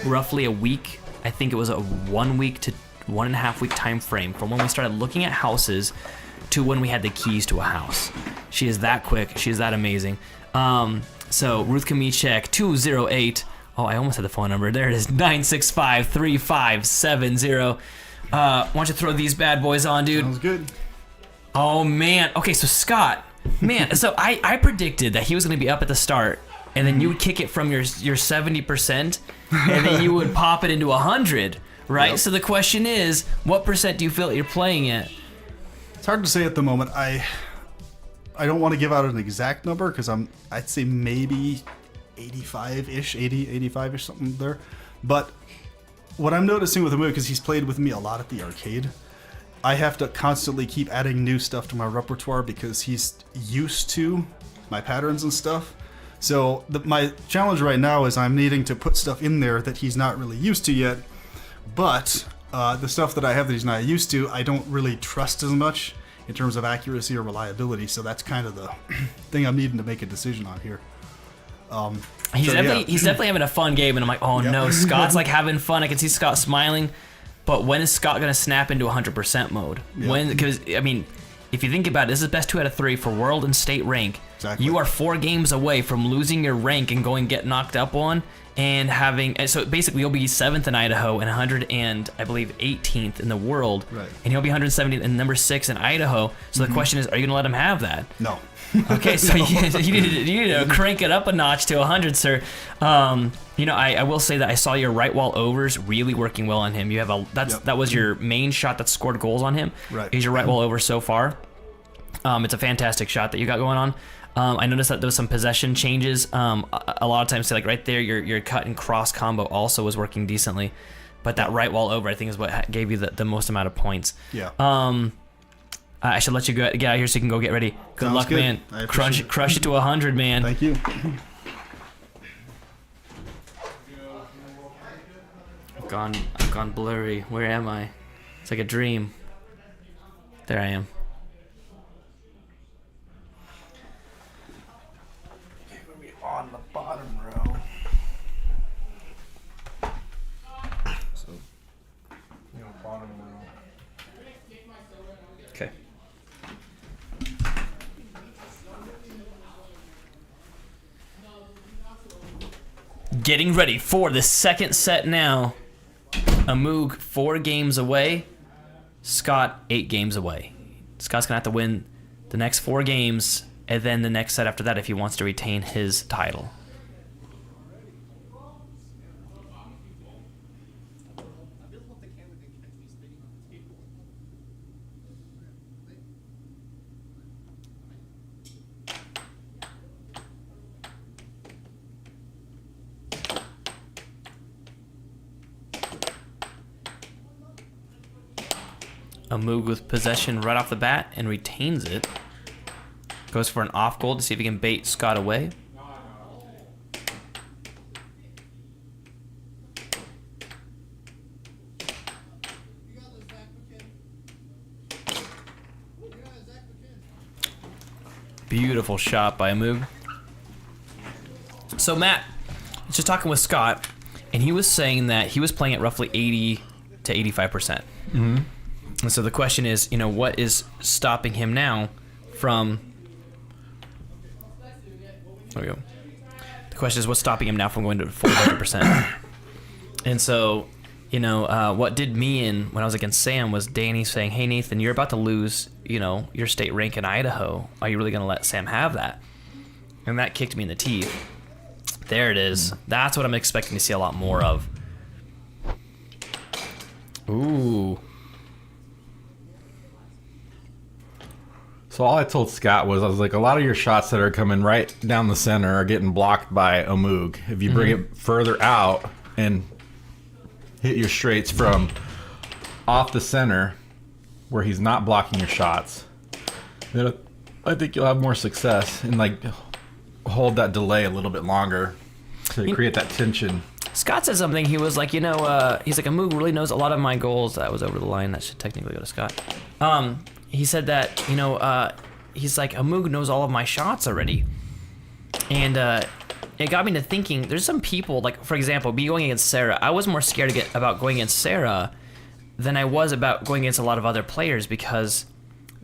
roughly a week. I think it was a 1 week to 1.5 week time frame from when we started looking at houses to when we had the keys to a house. She is that quick. She is that amazing. So Ruth Kamichek, 208. Oh, I almost had the phone number. There it is, 965-3570. Why don't you throw these bad boys on, dude? Sounds good. Oh, man. Okay, so Scott, man, so I predicted that he was going to be up at the start, and then you would kick it from your 70%, and then you would pop it into 100, right? Yep. So the question is, what percent do you feel that you're playing at? It's hard to say at the moment. I don't want to give out an exact number because I'd say maybe 85-ish, 80, 85-ish, something there. But what I'm noticing with Omoog, because he's played with me a lot at the arcade, I have to constantly keep adding new stuff to my repertoire because he's used to my patterns and stuff. So my challenge right now is I'm needing to put stuff in there that he's not really used to yet. But the stuff that I have that he's not used to, I don't really trust as much in terms of accuracy or reliability. So that's kind of the thing I'm needing to make a decision on here. He's definitely having a fun game, and I'm like, oh no, Scott's like having fun. I can see Scott smiling, but when is Scott gonna snap into 100% mode? When? Because I mean, if you think about it, this is best 2 out of 3 for world and state rank. Exactly. You are 4 games away from losing your rank and get knocked up on, and so basically you'll be 7th in Idaho and 100 and I believe 18th in the world, right? And he'll be 170 and number 6 in Idaho. So the question is, are you gonna let him have that? No. Okay, so you need to crank it up a notch to 100, sir. I will say that I saw your right wall overs really working well on him. You have that was your main shot that scored goals on him. Right. Is your right wall over so far? It's a fantastic shot that you got going on. I noticed that there was some possession changes. A lot of times, say like right there, your cut and cross combo also was working decently, but that right wall over I think is what gave you the most amount of points. Yeah. I should let you get out of here so you can go get ready. Good luck, man. Crush it to 100, man. Thank you. I've gone blurry. Where am I? It's like a dream. There I am. Okay, we'll be on the bottom row. So, bottom row. Okay. Getting ready for the second set now. Omoog 4 games away. Scott 8 games away. Scott's gonna have to win the next 4 games and then the next set after that if he wants to retain his title. Omoog with possession right off the bat and retains it. Goes for an off goal to see if he can bait Scott away. Beautiful shot by Omoog. So Matt, just talking with Scott, and he was saying that he was playing at roughly 80 to 85%. Mm-hmm. And so the question is, what is stopping him now from... There we go. The question is, what's stopping him now from going to 400%? And so, what did me in when I was against Sam was Danny saying, hey, Nathan, you're about to lose, your state rank in Idaho. Are you really going to let Sam have that? And that kicked me in the teeth. There it is. That's what I'm expecting to see a lot more of. Ooh. So all I told Scott was, I was like, a lot of your shots that are coming right down the center are getting blocked by Omoog. If you bring it further out and hit your straights from off the center where he's not blocking your shots, then I think you'll have more success. And hold that delay a little bit longer to create that tension. Scott said something. He was like, he's like, Omoog really knows a lot of my goals. That was over the line. That should technically go to Scott. He said that, he's like, Omoog knows all of my shots already. And it got me to thinking, there's some people, like, for example, me going against Sarah. I was more scared about going against Sarah than I was about going against a lot of other players because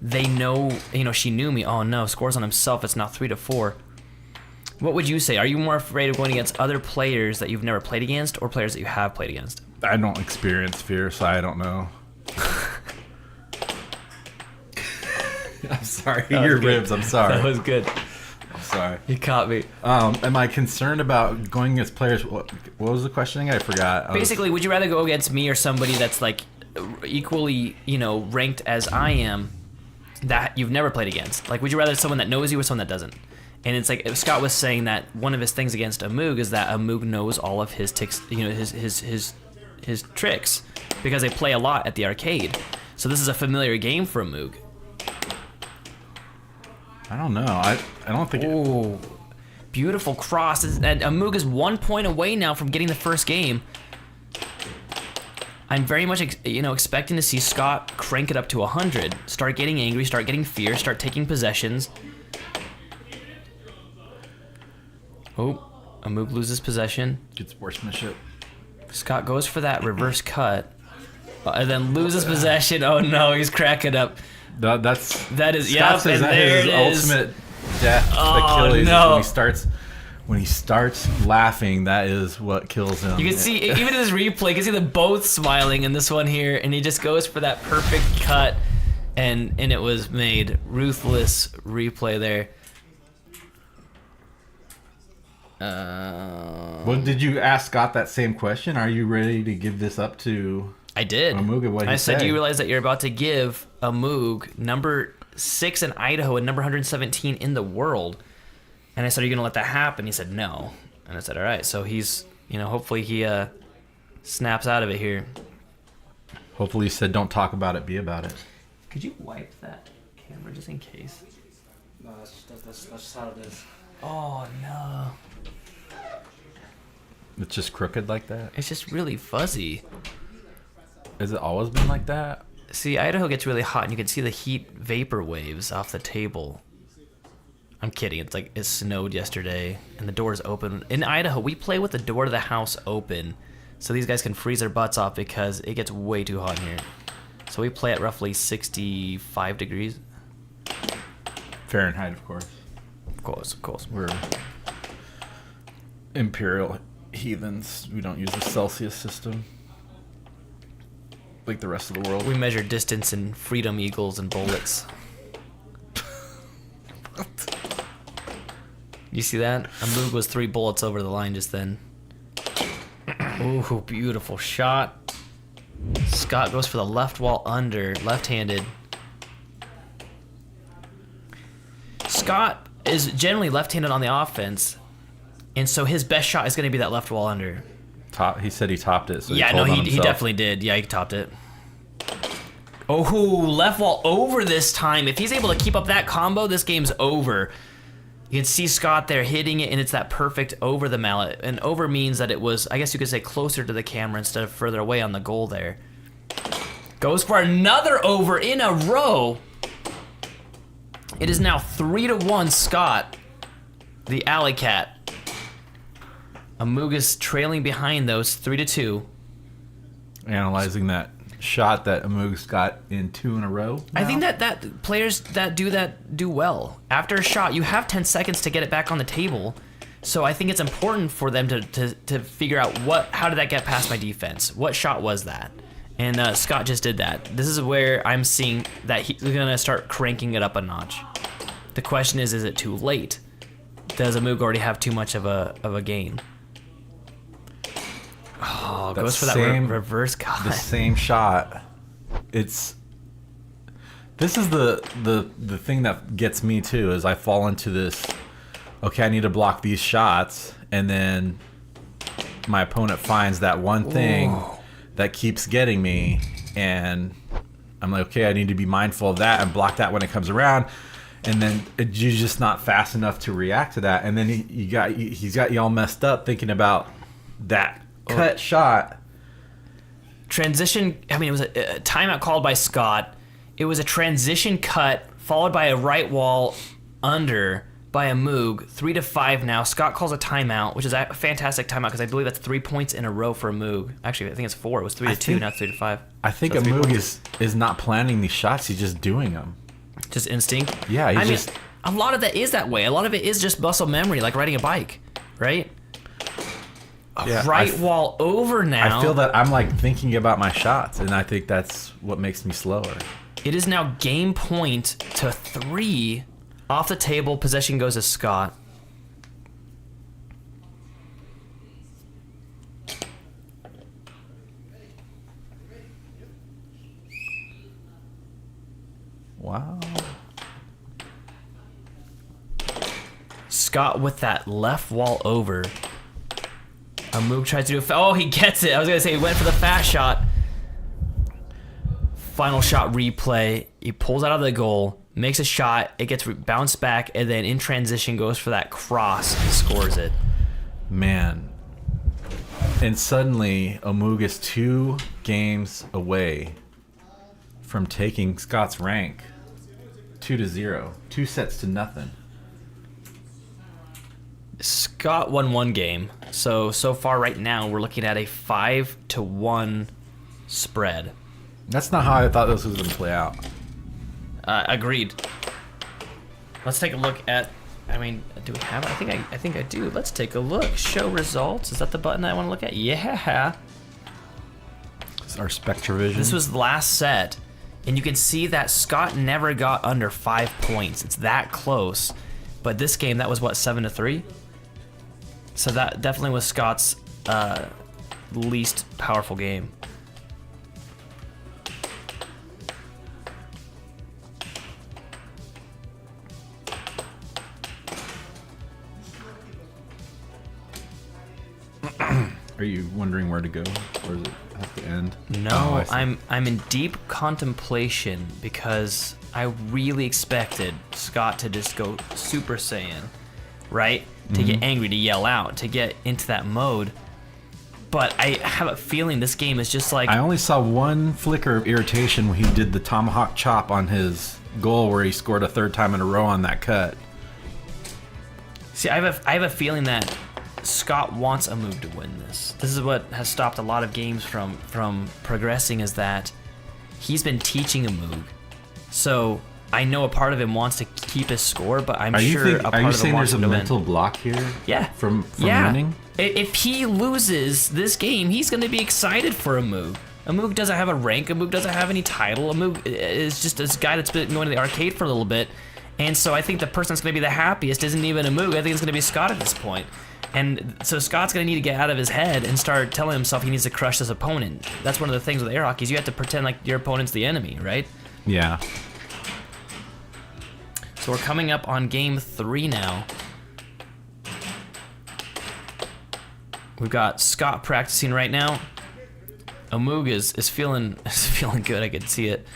they know, she knew me. Oh no, scores on himself. It's now 3-4. What would you say? Are you more afraid of going against other players that you've never played against or players that you have played against? I don't experience fear, so I don't know. I'm sorry. Your ribs, I'm sorry. That was good. I'm sorry. You caught me. Am I concerned about going against players? What was the question? I forgot. Basically, would you rather go against me or somebody that's like equally, ranked as I am that you've never played against? Like, would you rather someone that knows you or someone that doesn't? And it's like Scott was saying that one of his things against Omoog is that Omoog knows all of his ticks, his tricks because they play a lot at the arcade. So this is a familiar game for Omoog. I don't know. I don't think. Oh, beautiful cross! And Omoog is 1 point away now from getting the first game. I'm very much, expecting to see Scott crank it up to 100, start getting angry, start getting fear, start taking possessions. Oh, Omoog loses possession. Good sportsmanship. Scott goes for that reverse cut, and then loses possession. Oh no, he's cracking up. That is Scott says that there is his it is. ultimate death. Oh, Achilles. no. When he starts laughing, that is what kills him. You can see, even in this replay, you can see them both smiling in this one here, and he just goes for that perfect cut, and it was made. Ruthless replay there. Well, did you ask Scott that same question? Are you ready to give this up to I did. Omoog? What I said, do you realize that you're about to give Omoog number 6 in Idaho and number 117 in the world? And I said, are you going to let that happen? He said, no. And I said, all right. So he's, hopefully he snaps out of it here. Hopefully he said, don't talk about it, be about it. Could you wipe that camera just in case? No, that's just how it is. Oh, no. It's just crooked like that? It's just really fuzzy. Has it always been like that? See, Idaho gets really hot, and you can see the heat vapor waves off the table. I'm kidding. It's like it snowed yesterday, and the door is open. In Idaho, we play with the door to the house open, so these guys can freeze their butts off because it gets way too hot in here. So we play at roughly 65 degrees. Fahrenheit, of course. Of course, of course. We're imperial heathens. We don't use the Celsius system like the rest of the world. We measure distance in freedom eagles and bullets. You see that? Omoog was 3 bullets over the line just then. Ooh, beautiful shot. Scott goes for the left wall under, left-handed. Scott is generally left-handed on the offense, and so his best shot is going to be that left wall under. He said he topped it. So Yeah, no, he definitely did. Yeah, he topped it. Oh, left wall over this time. If he's able to keep up that combo, this game's over. You can see Scott there hitting it, and it's that perfect over the mallet. And over means that it was, I guess you could say, closer to the camera instead of further away on the goal there. Goes for another over in a row. It is now 3-1 Scott, the alley cat. Omoog is trailing behind those 3-2. Analyzing that shot that Omoog's got in 2 in a row. I think that players that do well. After a shot, you have 10 seconds to get it back on the table. So I think it's important for them to figure out how did that get past my defense? What shot was that? And Scott just did that. This is where I'm seeing that he's gonna start cranking it up a notch. The question is it too late? Does Omoog already have too much of a gain? Oh, goes for that reverse cut. The same shot. This is the thing that gets me too, is I fall into this, okay, I need to block these shots, and then my opponent finds that one thing that keeps getting me, and I'm like, okay, I need to be mindful of that and block that when it comes around. and then you're just not fast enough to react to that, and then he's got you all messed up thinking about that cut shot. Transition. I mean, it was a timeout called by Scott. It was a transition cut followed by a right wall under by Omoog. 3-5 now. Scott calls a timeout, which is a fantastic timeout because I believe that's 3 points in a row for Omoog. Actually, I think it's 4. It was 3-2, now it's 3-5. I think so Omoog is not planning these shots. He's just doing them. Just instinct. Yeah, I mean, a lot of that is that way. A lot of it is just muscle memory, like riding a bike, right? Yeah, Right wall over now. I feel that I'm like thinking about my shots, and I think that's what makes me slower. It is now game point to 3. Off the table, possession goes to Scott. Wow. Scott with that left wall over. Omoog tries to do a oh, he gets it. I was gonna say he went for the fast shot. Final shot replay. He pulls out of the goal, makes a shot. It gets bounced back, and then in transition goes for that cross and scores it. Man. And suddenly, Omoog is 2 games away from taking Scott's rank 2-0. 2 sets to nothing. Scott won 1 game. So far right now, we're looking at a 5-1 spread. That's not how I thought this was going to play out. Agreed. Let's take a look at. I mean, do we have it? I think I do. Let's take a look. Show results. Is that the button I want to look at? Yeah. It's our Spectrovision. This was the last set, and you can see that Scott never got under 5 points. It's that close. But this game, that was what, 7-3? So that definitely was Scott's least powerful game. Are you wondering where to go? Or is it at the end? No, Oh, I'm in deep contemplation because I really expected Scott to just go Super Saiyan, right? To get angry, to yell out, to get into that mode. But I have a feeling this game is just like... I only saw one flicker of irritation when he did the tomahawk chop on his goal where he scored a 3rd time in a row on that cut. See, I have a feeling that Scott wants Omoog to win this. This is what has stopped a lot of games from progressing, is that he's been teaching Omoog. So I know a part of him wants to keep his score, but I'm sure a part of him wants him to win. Are you saying there's a mental block here? Yeah. From winning? If he loses this game, he's going to be excited for Omoog. Omoog doesn't have a rank. Omoog doesn't have any title. Omoog is just this guy that's been going to the arcade for a little bit. And so I think the person that's going to be the happiest isn't even Omoog. I think it's going to be Scott at this point. And so Scott's going to need to get out of his head and start telling himself he needs to crush his opponent. That's one of the things with air hockey is you have to pretend like your opponent's the enemy, right? Yeah. So we're coming up on game 3 now. We've got Scott practicing right now. Omoog is feeling good. I can see it.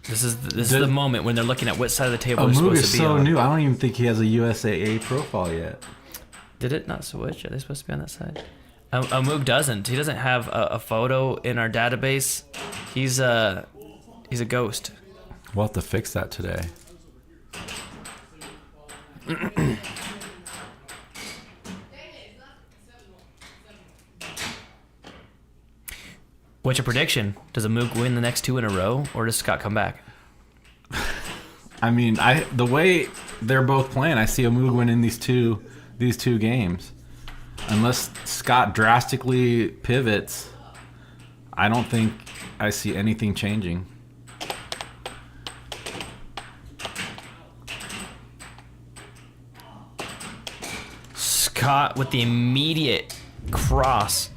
This is the moment when they're looking at which side of the table they're Omoog supposed is to be so on. new. I don't even think he has a USAA profile yet. Did it not switch? Are they supposed to be on that side? Omoog doesn't. He doesn't have a photo in our database. He's a ghost. We'll have to fix that today. What's your prediction? Does Omoog win the next 2 in a row, or does Scott come back? I mean, the way they're both playing, I see Omoog winning these two games. Unless Scott drastically pivots, I don't think I see anything changing. Scott with the immediate cross.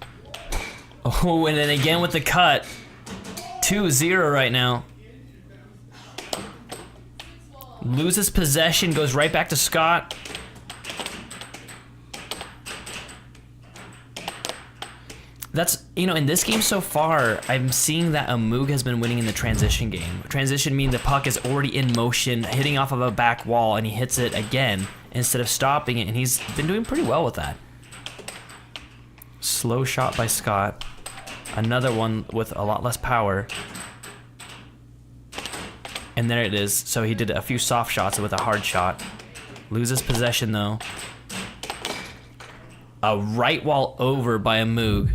Oh, and then again with the cut. 2-0 right now. Loses possession, goes right back to Scott. in this game so far, I'm seeing that Omoog has been winning in the transition game. Transition means the puck is already in motion, hitting off of a back wall, and he hits it again instead of stopping it, and he's been doing pretty well with that. Slow shot by Scott. Another one with a lot less power. And there it is. So he did a few soft shots with a hard shot. Loses possession, though. A right wall over by Omoog.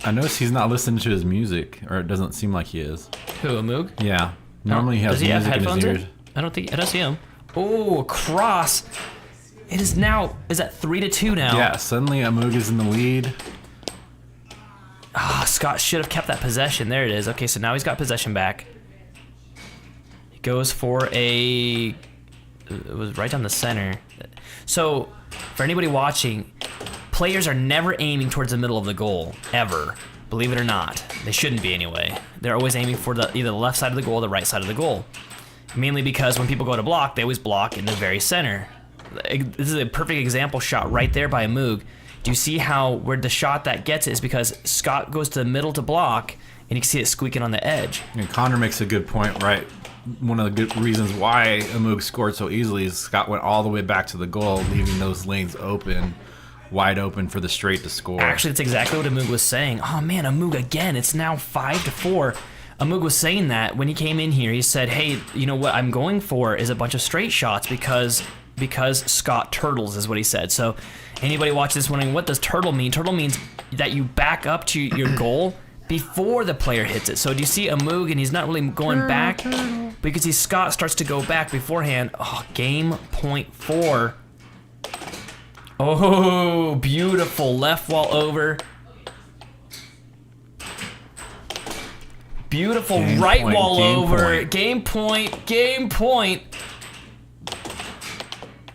I notice he's not listening to his music, or it doesn't seem like he is. Who, Omoog? Yeah. Normally he has Does he have music in his headphones ears. in? I don't see him. Oh, cross. It is now, is that 3-2 now? Yeah, suddenly Omoog is in the lead. Ah, Scott should have kept that possession. There it is. Okay, so now he's got possession back. He goes for it was right down the center. So, for anybody watching, players are never aiming towards the middle of the goal, ever. Believe it or not. They shouldn't be anyway. They're always aiming for either the left side of the goal or the right side of the goal. Mainly because when people go to block, they always block in the very center. This is a perfect example shot right there by Omoog. Do you see how where the shot that gets it is because Scott goes to the middle to block, and you can see it squeaking on the edge. And Connor makes a good point, right? One of the good reasons why Omoog scored so easily is Scott went all the way back to the goal, leaving those lanes open, wide open for the straight to score. Actually, that's exactly what Omoog was saying. Oh man, Omoog again. It's now 5-4. Omoog was saying that when he came in here. He said, "Hey, you know what I'm going for is a bunch of straight shots because Scott turtles," is what he said. So anybody watching this wondering, what does turtle mean? Turtle means that you back up to your goal before the player hits it. So do you see Omoog, and he's not really going back, but you can see Scott starts to go back beforehand. Oh, game point 4. Oh, beautiful left wall over. Beautiful Game right point, wall game over. point. Game point.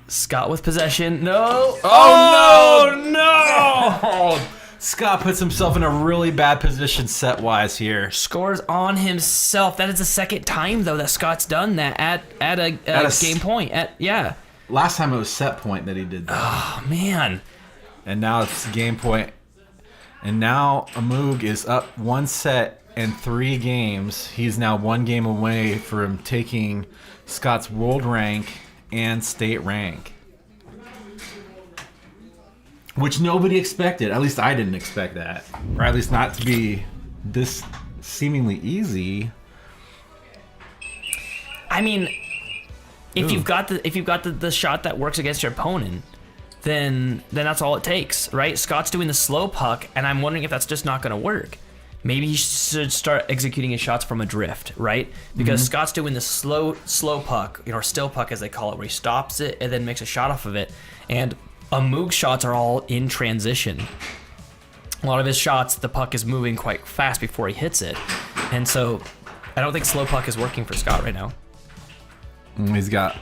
Scott with possession. No. Oh, no! Scott puts himself in a really bad position set-wise here. Scores on himself. That is the second time, though, that Scott's done that at a game point. Yeah. Last time it was set point that he did that. Oh, man. And now it's game point. And now Omoog is up 1 set in 3 games. He's now 1 game away from taking Scott's world rank and state rank. Which nobody expected. At least I didn't expect that. Or at least not to be this seemingly easy. I mean, if you've got the shot that works against your opponent, then that's all it takes, right? Scott's doing the slow puck, and I'm wondering if that's just not going to work. Maybe he should start executing his shots from adrift, right? Because Scott's doing the slow puck, or still puck as they call it, where he stops it and then makes a shot off of it. And Omoog's shots are all in transition. A lot of his shots, the puck is moving quite fast before he hits it. And so I don't think slow puck is working for Scott right now. He's got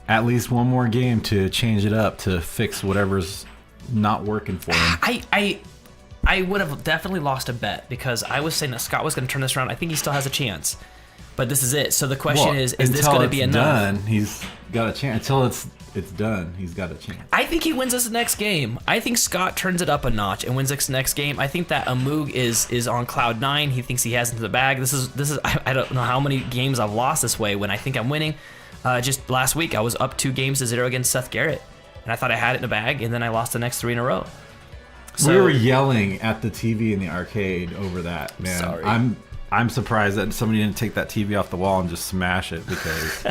at least 1 more game to change it up to fix whatever's not working for him. I would have definitely lost a bet because I was saying that Scott was going to turn this around. I think he still has a chance. But this is it. So the question is this going to be enough? Done, he's got a chance. Until it's done, he's got a chance. I think he wins this next game. I think Scott turns it up a notch and wins this next game. I think that Omoog is on cloud 9. He thinks he has into the bag. This is I don't know how many games I've lost this way when I think I'm winning. Just last week I was up 2-0 against Seth Garrett, and I thought I had it in the bag, and then I lost the next 3 in a row. So, we were yelling at the TV in the arcade over that, man. Sorry. I'm surprised that somebody didn't take that TV off the wall and just smash it because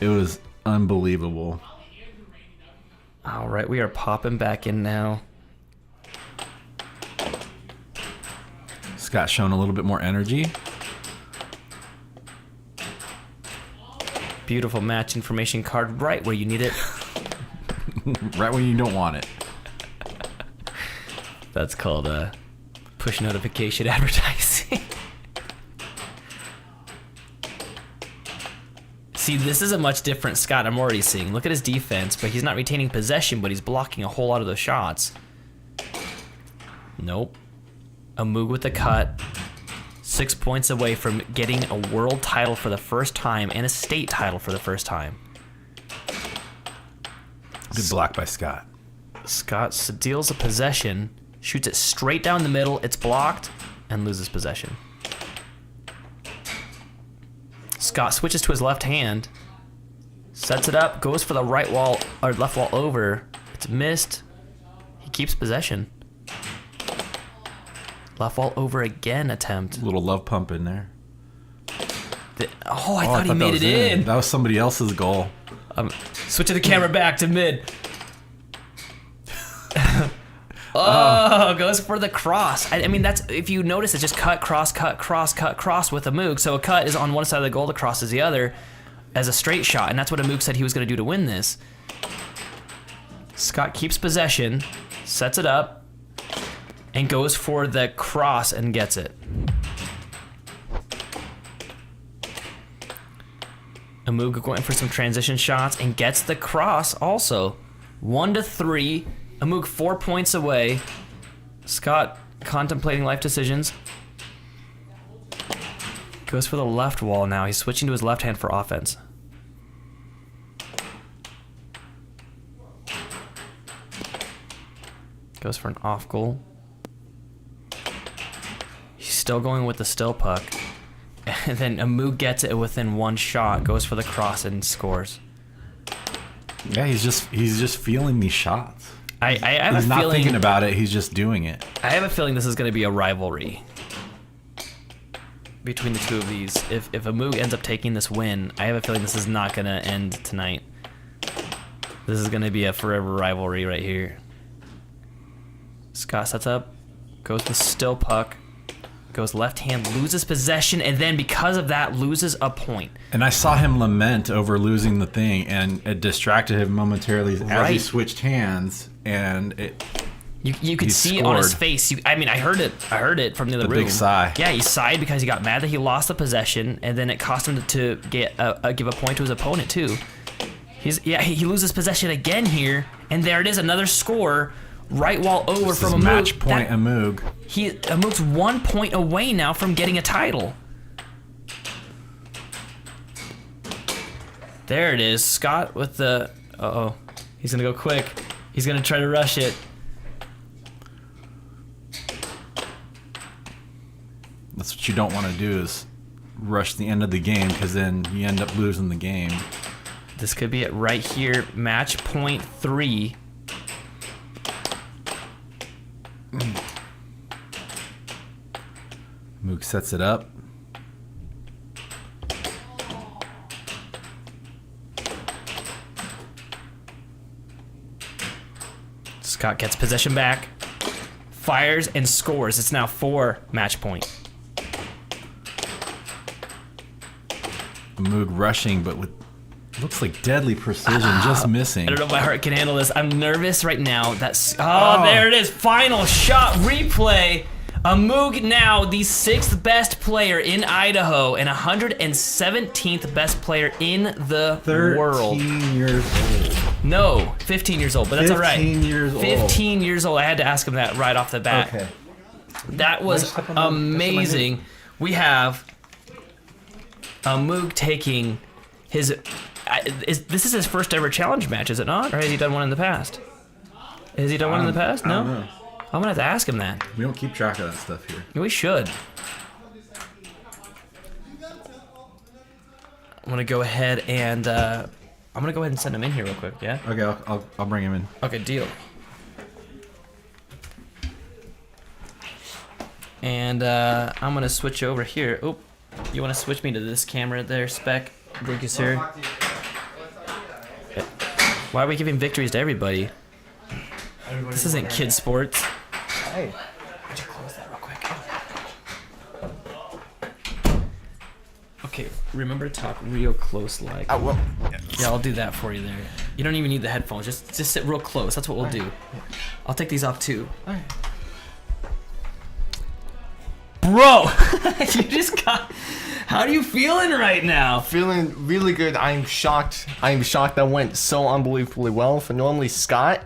it was unbelievable. All right, we are popping back in now. Scott showing a little bit more energy. Beautiful match information card right where you need it. Right when you don't want it. That's called push notification advertising. See, this is a much different Scott I'm already seeing. Look at his defense, but he's not retaining possession, but he's blocking a whole lot of those shots. Nope. Omoog with the cut. 6 points away from getting a world title for the first time and a state title for the first time. Good block by Scott. Scott steals a possession, shoots it straight down the middle. It's blocked and loses possession. Scott switches to his left hand, sets it up, goes for the right wall or left wall over. It's missed. He keeps possession. Left wall over again attempt. Little love pump in there. I thought he made that it was in. That was somebody else's goal. Switching the camera back to mid. Goes for the cross. I mean, that's, if you notice, it's just cut, cross, cut, cross, cut, cross with Omoog. So a cut is on one side of the goal, the cross is the other, as a straight shot. And that's what Omoog said he was going to do to win this. Scott keeps possession, sets it up, and goes for the cross and gets it. Omoog going for some transition shots and gets the cross also. 1-3. Omoog 4 points away. Scott contemplating life decisions. Goes for the left wall now. He's switching to his left hand for offense. Goes for an off goal. He's still going with the still puck. And then Omoog gets it within one shot, goes for the cross and scores. Yeah, he's just feeling these shots. I have He's a not feeling, thinking about it. He's just doing it. I have a feeling this is going to be a rivalry between the two of these. If Omoog ends up taking this win, I have a feeling this is not going to end tonight. This is going to be a forever rivalry right here. Scott sets up, goes with still puck, goes left hand, loses possession, and then because of that loses a point. And I saw him lament over losing the thing, and it distracted him momentarily as he switched hands, and it. You could see it on his face. I mean, I heard it from the other room. Big sigh. Yeah, he sighed because he got mad that he lost the possession, and then it cost him to give a point to his opponent too. He loses possession again here, and there it is, another score. Right wall over This from is Omoog. match point Omoog. Omoog's 1 point away now from getting a title. There it is. Scott with the... Uh-oh. He's going to go quick. He's going to try to rush it. That's what you don't want to do, is rush the end of the game, because then you end up losing the game. This could be it right here. Match point 3. Moog sets it up. Scott gets possession back, fires and scores. It's now 4 match point. Moog rushing, but with looks like deadly precision, just missing. I don't know if my heart can handle this. I'm nervous right now. There it is. Final shot replay. Omoog now the 6th best player in Idaho and 117th best player in the world. 13 years old. No, 15 years old, but that's all right. 15 years old. 15 years old. I had to ask him that right off the bat. Okay. That was amazing. We have Omoog taking his... this is his first ever challenge match, is it not? Or has he done one in the past? Has he done one in the past? No? I don't know. I'm gonna have to ask him that. We don't keep track of that stuff here. We should. I'm gonna go ahead and send him in here real quick, yeah? Okay, I'll bring him in. Okay, deal. And I'm gonna switch over here. Oop, you wanna switch me to this camera there, Spec? Thank you, sir. Why are we giving victories to everybody? This isn't kid sports. Hey. Would you close that real quick? Okay, remember to talk real close like. I will. Yeah, I'll do that for you there. You don't even need the headphones. Just sit real close. That's what we'll do. I'll take these off too. Bro, you just got... How are you feeling right now? Feeling really good. I'm shocked. That went so unbelievably well. For normally Scott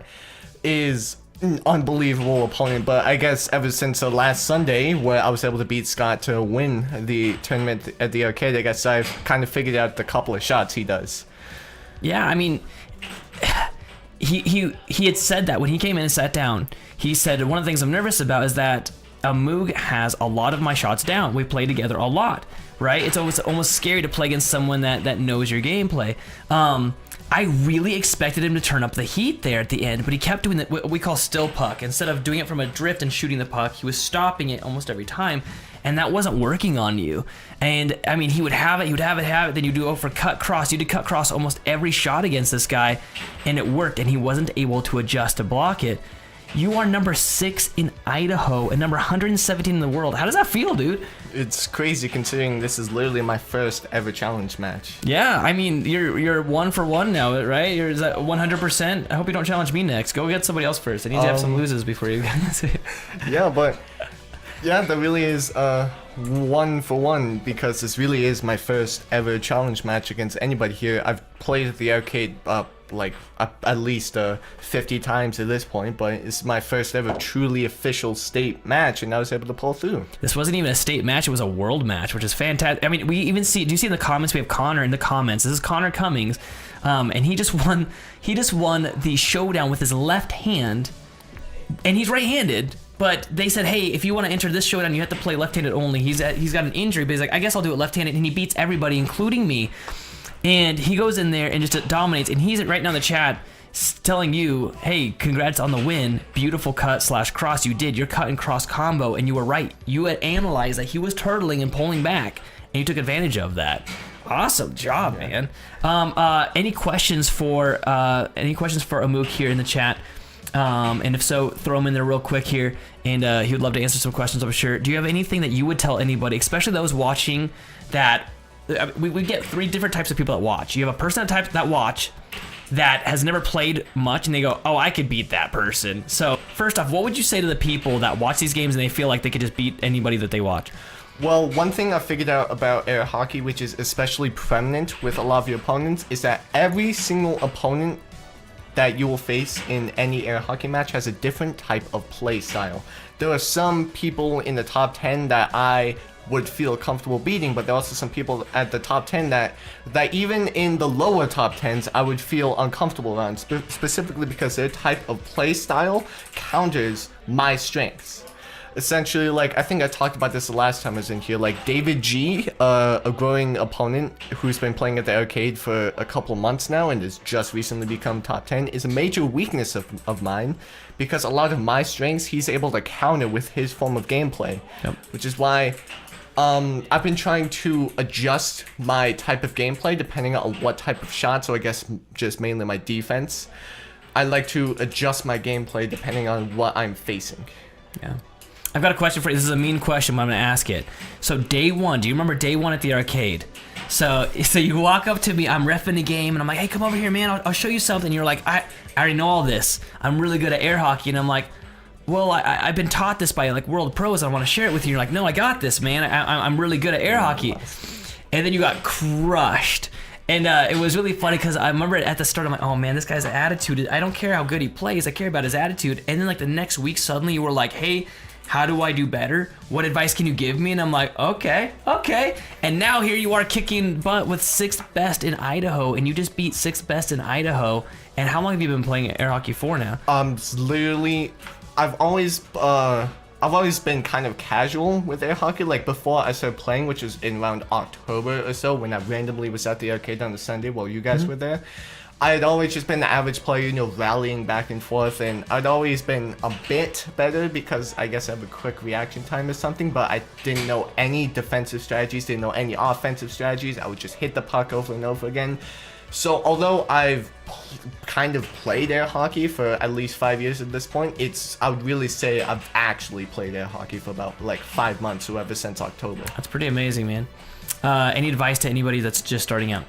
is an unbelievable opponent, but I guess ever since last Sunday, where I was able to beat Scott to win the tournament at the arcade, I guess I've kind of figured out the couple of shots he does. Yeah, I mean, he had said that when he came in and sat down. He said one of the things I'm nervous about is that Omoog has a lot of my shots down. We play together a lot, right? It's almost scary to play against someone that knows your gameplay. I really expected him to turn up the heat there at the end, but he kept doing what we call still puck. Instead of doing it from a drift and shooting the puck, he was stopping it almost every time, and that wasn't working on you. And I mean, he would have it, then you do for cut cross. You did cut cross almost every shot against this guy, and it worked, and he wasn't able to adjust to block it. You are number 6 in Idaho and number 117 in the world. How does that feel, dude? It's crazy considering this is literally my first ever challenge match. Yeah, I mean, you're 1 for 1 now, right? You're at 100%. I hope you don't challenge me next. Go get somebody else first. I need to have some loses before you. Yeah, but yeah, that really is 1 for 1 because this really is my first ever challenge match against anybody here. I've played at the arcade at least 50 times at this point, but it's my first ever truly official state match, and I was able to pull through. This wasn't even a state match, it was a world match, which is fantastic. I mean, we even do you see in the comments, we have Connor in the comments. This is Connor Cummings, and he just won the showdown with his left hand, and he's right-handed, but they said, hey, if you want to enter this showdown, you have to play left-handed only. He's got an injury, but he's like, I guess I'll do it left-handed, and he beats everybody, including me. And he goes in there and just dominates, and he's right now in the chat telling you, hey, congrats on the win, beautiful cut / cross you did, your cut and cross combo, and you were right. You had analyzed that he was turtling and pulling back, and you took advantage of that. Awesome job, man. Any questions for Omoog here in the chat? And if so, throw them in there real quick here, and he would love to answer some questions, I'm sure. Do you have anything that you would tell anybody, especially those watching, that we get 3 different types of people that watch. You have a person that watch that has never played much, and they go, oh, I could beat that person. So first off, what would you say to the people that watch these games and they feel like they could just beat anybody that they watch? Well, one thing I figured out about air hockey, which is especially prominent with a lot of your opponents, is that every single opponent that you will face in any air hockey match has a different type of play style. There are some people in the top 10 that I would feel comfortable beating, but there are also some people at the top 10 that even in the lower top 10s I would feel uncomfortable around, specifically because their type of play style counters my strengths. Essentially, like, I think I talked about this the last time I was in here, like David G, a growing opponent who's been playing at the arcade for a couple months now and has just recently become top 10, is a major weakness of mine, because a lot of my strengths he's able to counter with his form of gameplay. Yep. Which is why I've been trying to adjust my type of gameplay depending on what type of shot, so I guess just mainly my defense. I like to adjust my gameplay depending on what I'm facing. Yeah. I've got a question for you. This is a mean question, but I'm going to ask it. So day 1, do you remember day 1 at the arcade? So you walk up to me, I'm reffing the game, and I'm like, hey, come over here, man, I'll show you something. You're like, I already know all this. I'm really good at air hockey. And I'm like, well, I've been taught this by like world pros. I want to share it with you. You're like, no, I got this, man. I'm really good at air hockey. And then you got crushed. And it was really funny because I remember at the start, I'm like, oh man, this guy's attitude, I don't care how good he plays, I care about his attitude. And then like the next week, suddenly you were like, hey, how do I do better? What advice can you give me? And I'm like, okay. And now here you are kicking butt with 6th best in Idaho, and you just beat 6th best in Idaho. And how long have you been playing air hockey for now? Literally, I've always been kind of casual with air hockey. Like before I started playing, which was in around October or so, when I randomly was at the arcade on a Sunday while you guys were there. I had always just been the average player, you know, rallying back and forth, and I'd always been a bit better because I guess I have a quick reaction time or something, but I didn't know any defensive strategies, didn't know any offensive strategies. I would just hit the puck over and over again. So although I've kind of played air hockey for at least 5 years at this point, I would really say I've actually played air hockey for about like 5 months or ever since October. That's pretty amazing, man. Any advice to anybody that's just starting out?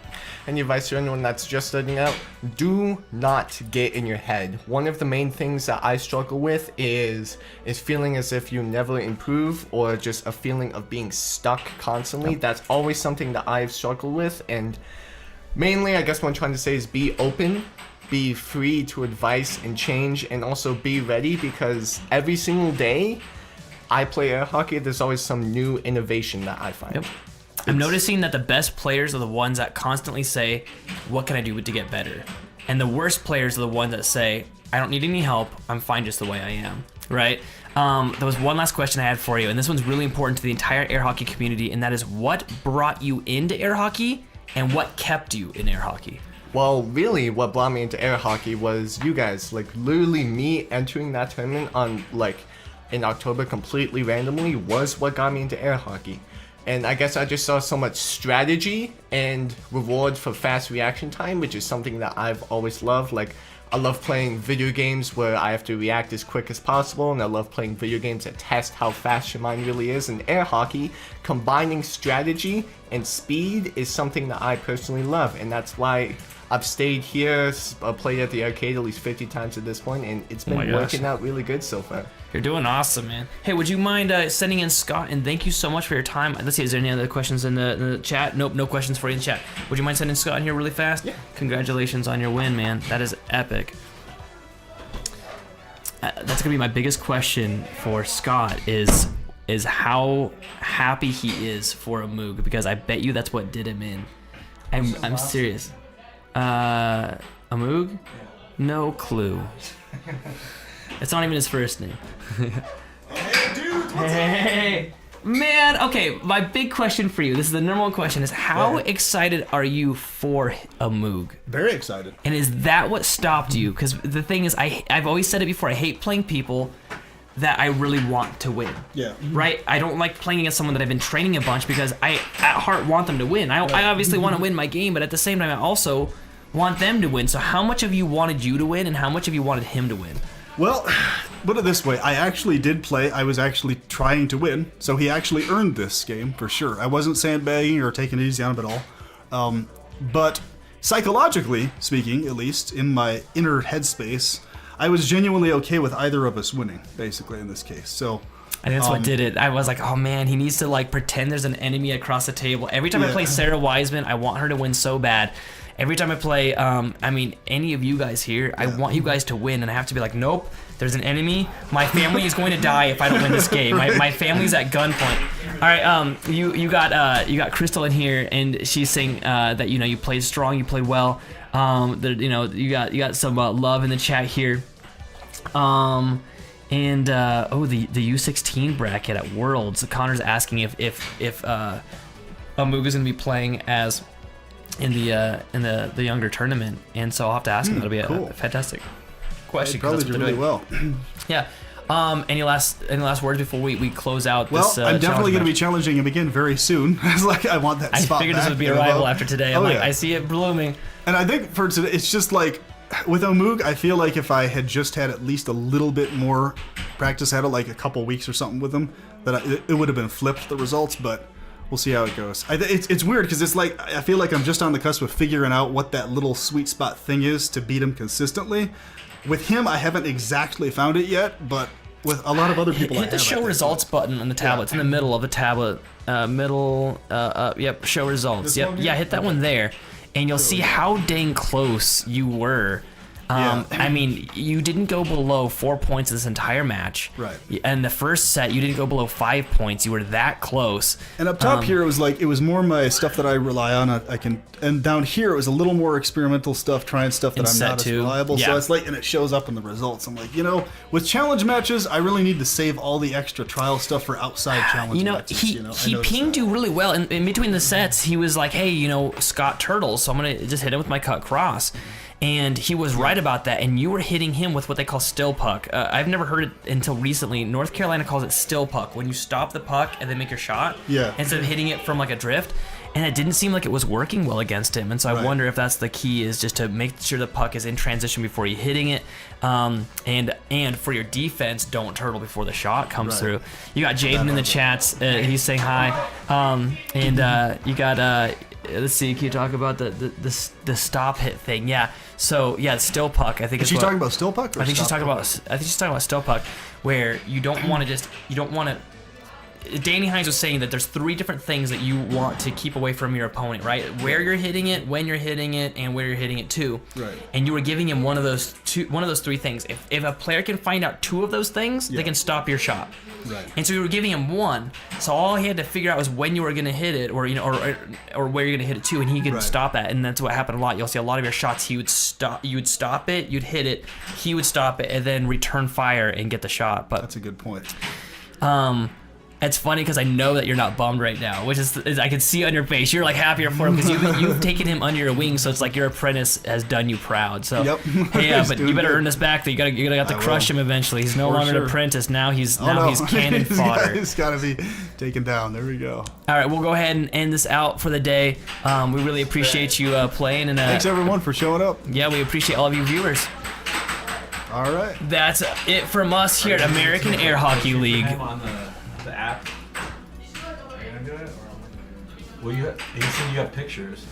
Any advice to anyone that's just starting out? Do not get in your head. One of the main things that I struggle with is feeling as if you never improve, or just a feeling of being stuck constantly. That's always something that I've struggled with, and mainly I guess what I'm trying to say is be open, be free to advice and change, and also be ready, because every single day I play air hockey, there's always some new innovation that I find. Yep. I'm noticing that the best players are the ones that constantly say, what can I do to get better? And the worst players are the ones that say, I don't need any help, I'm fine just the way I am, right? There was one last question I had for you, and this one's really important to the entire air hockey community, and that is what brought you into air hockey and what kept you in air hockey? Well, really, what brought me into air hockey was you guys. Like, literally me entering that tournament on, like, in October completely randomly was what got me into air hockey. And I guess I just saw so much strategy and reward for fast reaction time, which is something that I've always loved. Like, I love playing video games where I have to react as quick as possible, and I love playing video games that test how fast your mind really is. In air hockey, combining strategy and speed is something that I personally love, and that's why I've stayed here, played at the arcade at least 50 times at this point, and it's been working out really good so far. You're doing awesome, man. Hey, would you mind sending in Scott? And thank you so much for your time. Let's see, is there any other questions in the chat? Nope, no questions for you in the chat. Would you mind sending Scott in here really fast? Yeah. Congratulations on your win, man. That is epic. That's gonna be my biggest question for Scott is how happy he is for Omoog, because I bet you that's what did him in. I'm serious. Omoog? No clue. It's not even his first name. Hey, dude. Hey, man. Okay, my big question for you. This is the number one question: is how excited are you for Omoog? Very excited. And is that what stopped you? Because the thing is, I've always said it before. I hate playing people that I really want to win. Yeah. Right? I don't like playing against someone that I've been training a bunch because I, at heart, want them to win. I obviously want to win my game, but at the same time, I also want them to win. So how much of you wanted you to win, and how much of you wanted him to win? Well, put it this way, I actually did play. I was actually trying to win, so he actually earned this game for sure. I wasn't sandbagging or taking it easy on him at all. But psychologically speaking, at least in my inner headspace, I was genuinely okay with either of us winning, basically, in this case. So I think that's what did it. I was like, oh man, he needs to like pretend there's an enemy across the table. Every time I play Sarah Wiseman, I want her to win so bad. Every time I play, any of you guys here, I want you guys to win, and I have to be like, nope, there's an enemy. My family is going to die if I don't win this game. My family's at gunpoint. All right, you got Crystal in here, and she's saying that you played strong, you played well. You got some love in the chat here. The U16 bracket at Worlds. Connor's asking if Omoog is going to be playing as in the younger tournament, and so I'll have to ask him. That'll be a fantastic question. Probably did really well. Yeah. Any last words before we close out this? Well, I'm definitely going to be challenging him again very soon. It's like I want that spot. I figured this would be a rival after today. I see it blooming. And I think for today, it's just like with Omoog, I feel like if I had just had at least a little bit more practice, had like a couple weeks or something with him, that it would have been flipped the results. But we'll see how it goes. It's weird because it's like I feel like I'm just on the cusp of figuring out what that little sweet spot thing is to beat him consistently. With him, I haven't exactly found it yet, but with a lot of other people, hit the show results button on the tablet. It's in the middle of the tablet. Yep, show results. Yep, yeah, hit that one there, and you'll see how dang close you were. I mean, you didn't go below 4 points this entire match. Right. And the first set, you didn't go below 5 points. You were that close. And up top here, it was more my stuff that I rely on. And down here, it was a little more experimental stuff, trying stuff that I'm not as reliable. Yeah. So it's like, and it shows up in the results. I'm like, with challenge matches, I really need to save all the extra trial stuff for outside challenge matches. He pinged you really well. In between the sets, he was like, hey, Scott Turtles, so I'm going to just hit him with my cut cross. And he was right about that, and you were hitting him with what they call still puck. I've never heard it until recently. North Carolina calls it still puck, when you stop the puck and then make your shot, instead of hitting it from like a drift. And it didn't seem like it was working well against him, and so I wonder if that's the key, is just to make sure the puck is in transition before you hitting it, and for your defense, don't turtle before the shot comes through. You got Jaden in the chats. He's saying hi, you got. Let's see. Can you talk about the stop hit thing? Yeah. So yeah, still puck. I think. Is she talking about still puck? I think she's talking about still puck, where you don't want to Danny Hines was saying that there's 3 different things that you want to keep away from your opponent, right? Where you're hitting it, when you're hitting it, and where you're hitting it to. Right. And you were giving him one of those 3 things. If a player can find out 2 of those things, they can stop your shot. Right. And so you were giving him 1, so all he had to figure out was when you were gonna hit it, or or where you're gonna hit it to, and he could stop that. And that's what happened a lot. You'll see a lot of your shots. He would stop. You would stop it. You'd hit it. He would stop it, and then return fire and get the shot. But That's a good point. it's funny because I know that you're not bummed right now, which is I can see on your face. You're like happier for him because you've taken him under your wing, so it's like your apprentice has done you proud. So Yep. yeah, but you doing better good. earn this back. That you gotta have to crush him eventually. He's no For longer sure. an apprentice. Now he's Oh, cannon fodder. He's got to be taken down. There we go. All right, we'll go ahead and end this out for the day. We really appreciate you playing, and Thanks everyone for showing up. yeah, we appreciate all of you viewers. All right. That's it from us here at American Air Hockey League. On the app. Well, he said you have pictures.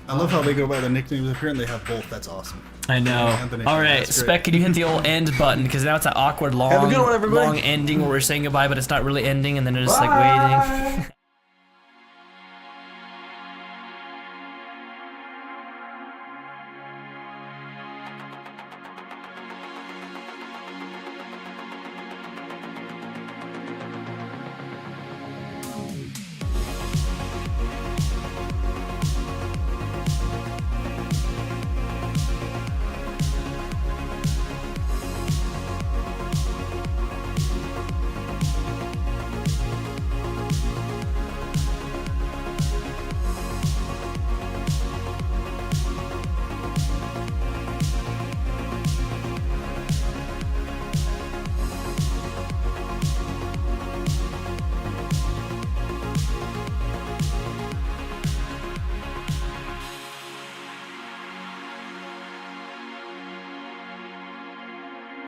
I love how they go by their nicknames. Apparently, they have both. That's awesome. I know. Anthony, All right, that's great. Spec, can you hit the old end button? Because now it's an awkward, long, Have a good one, everybody. long ending where we're saying goodbye, but it's not really ending, and then it's like waiting.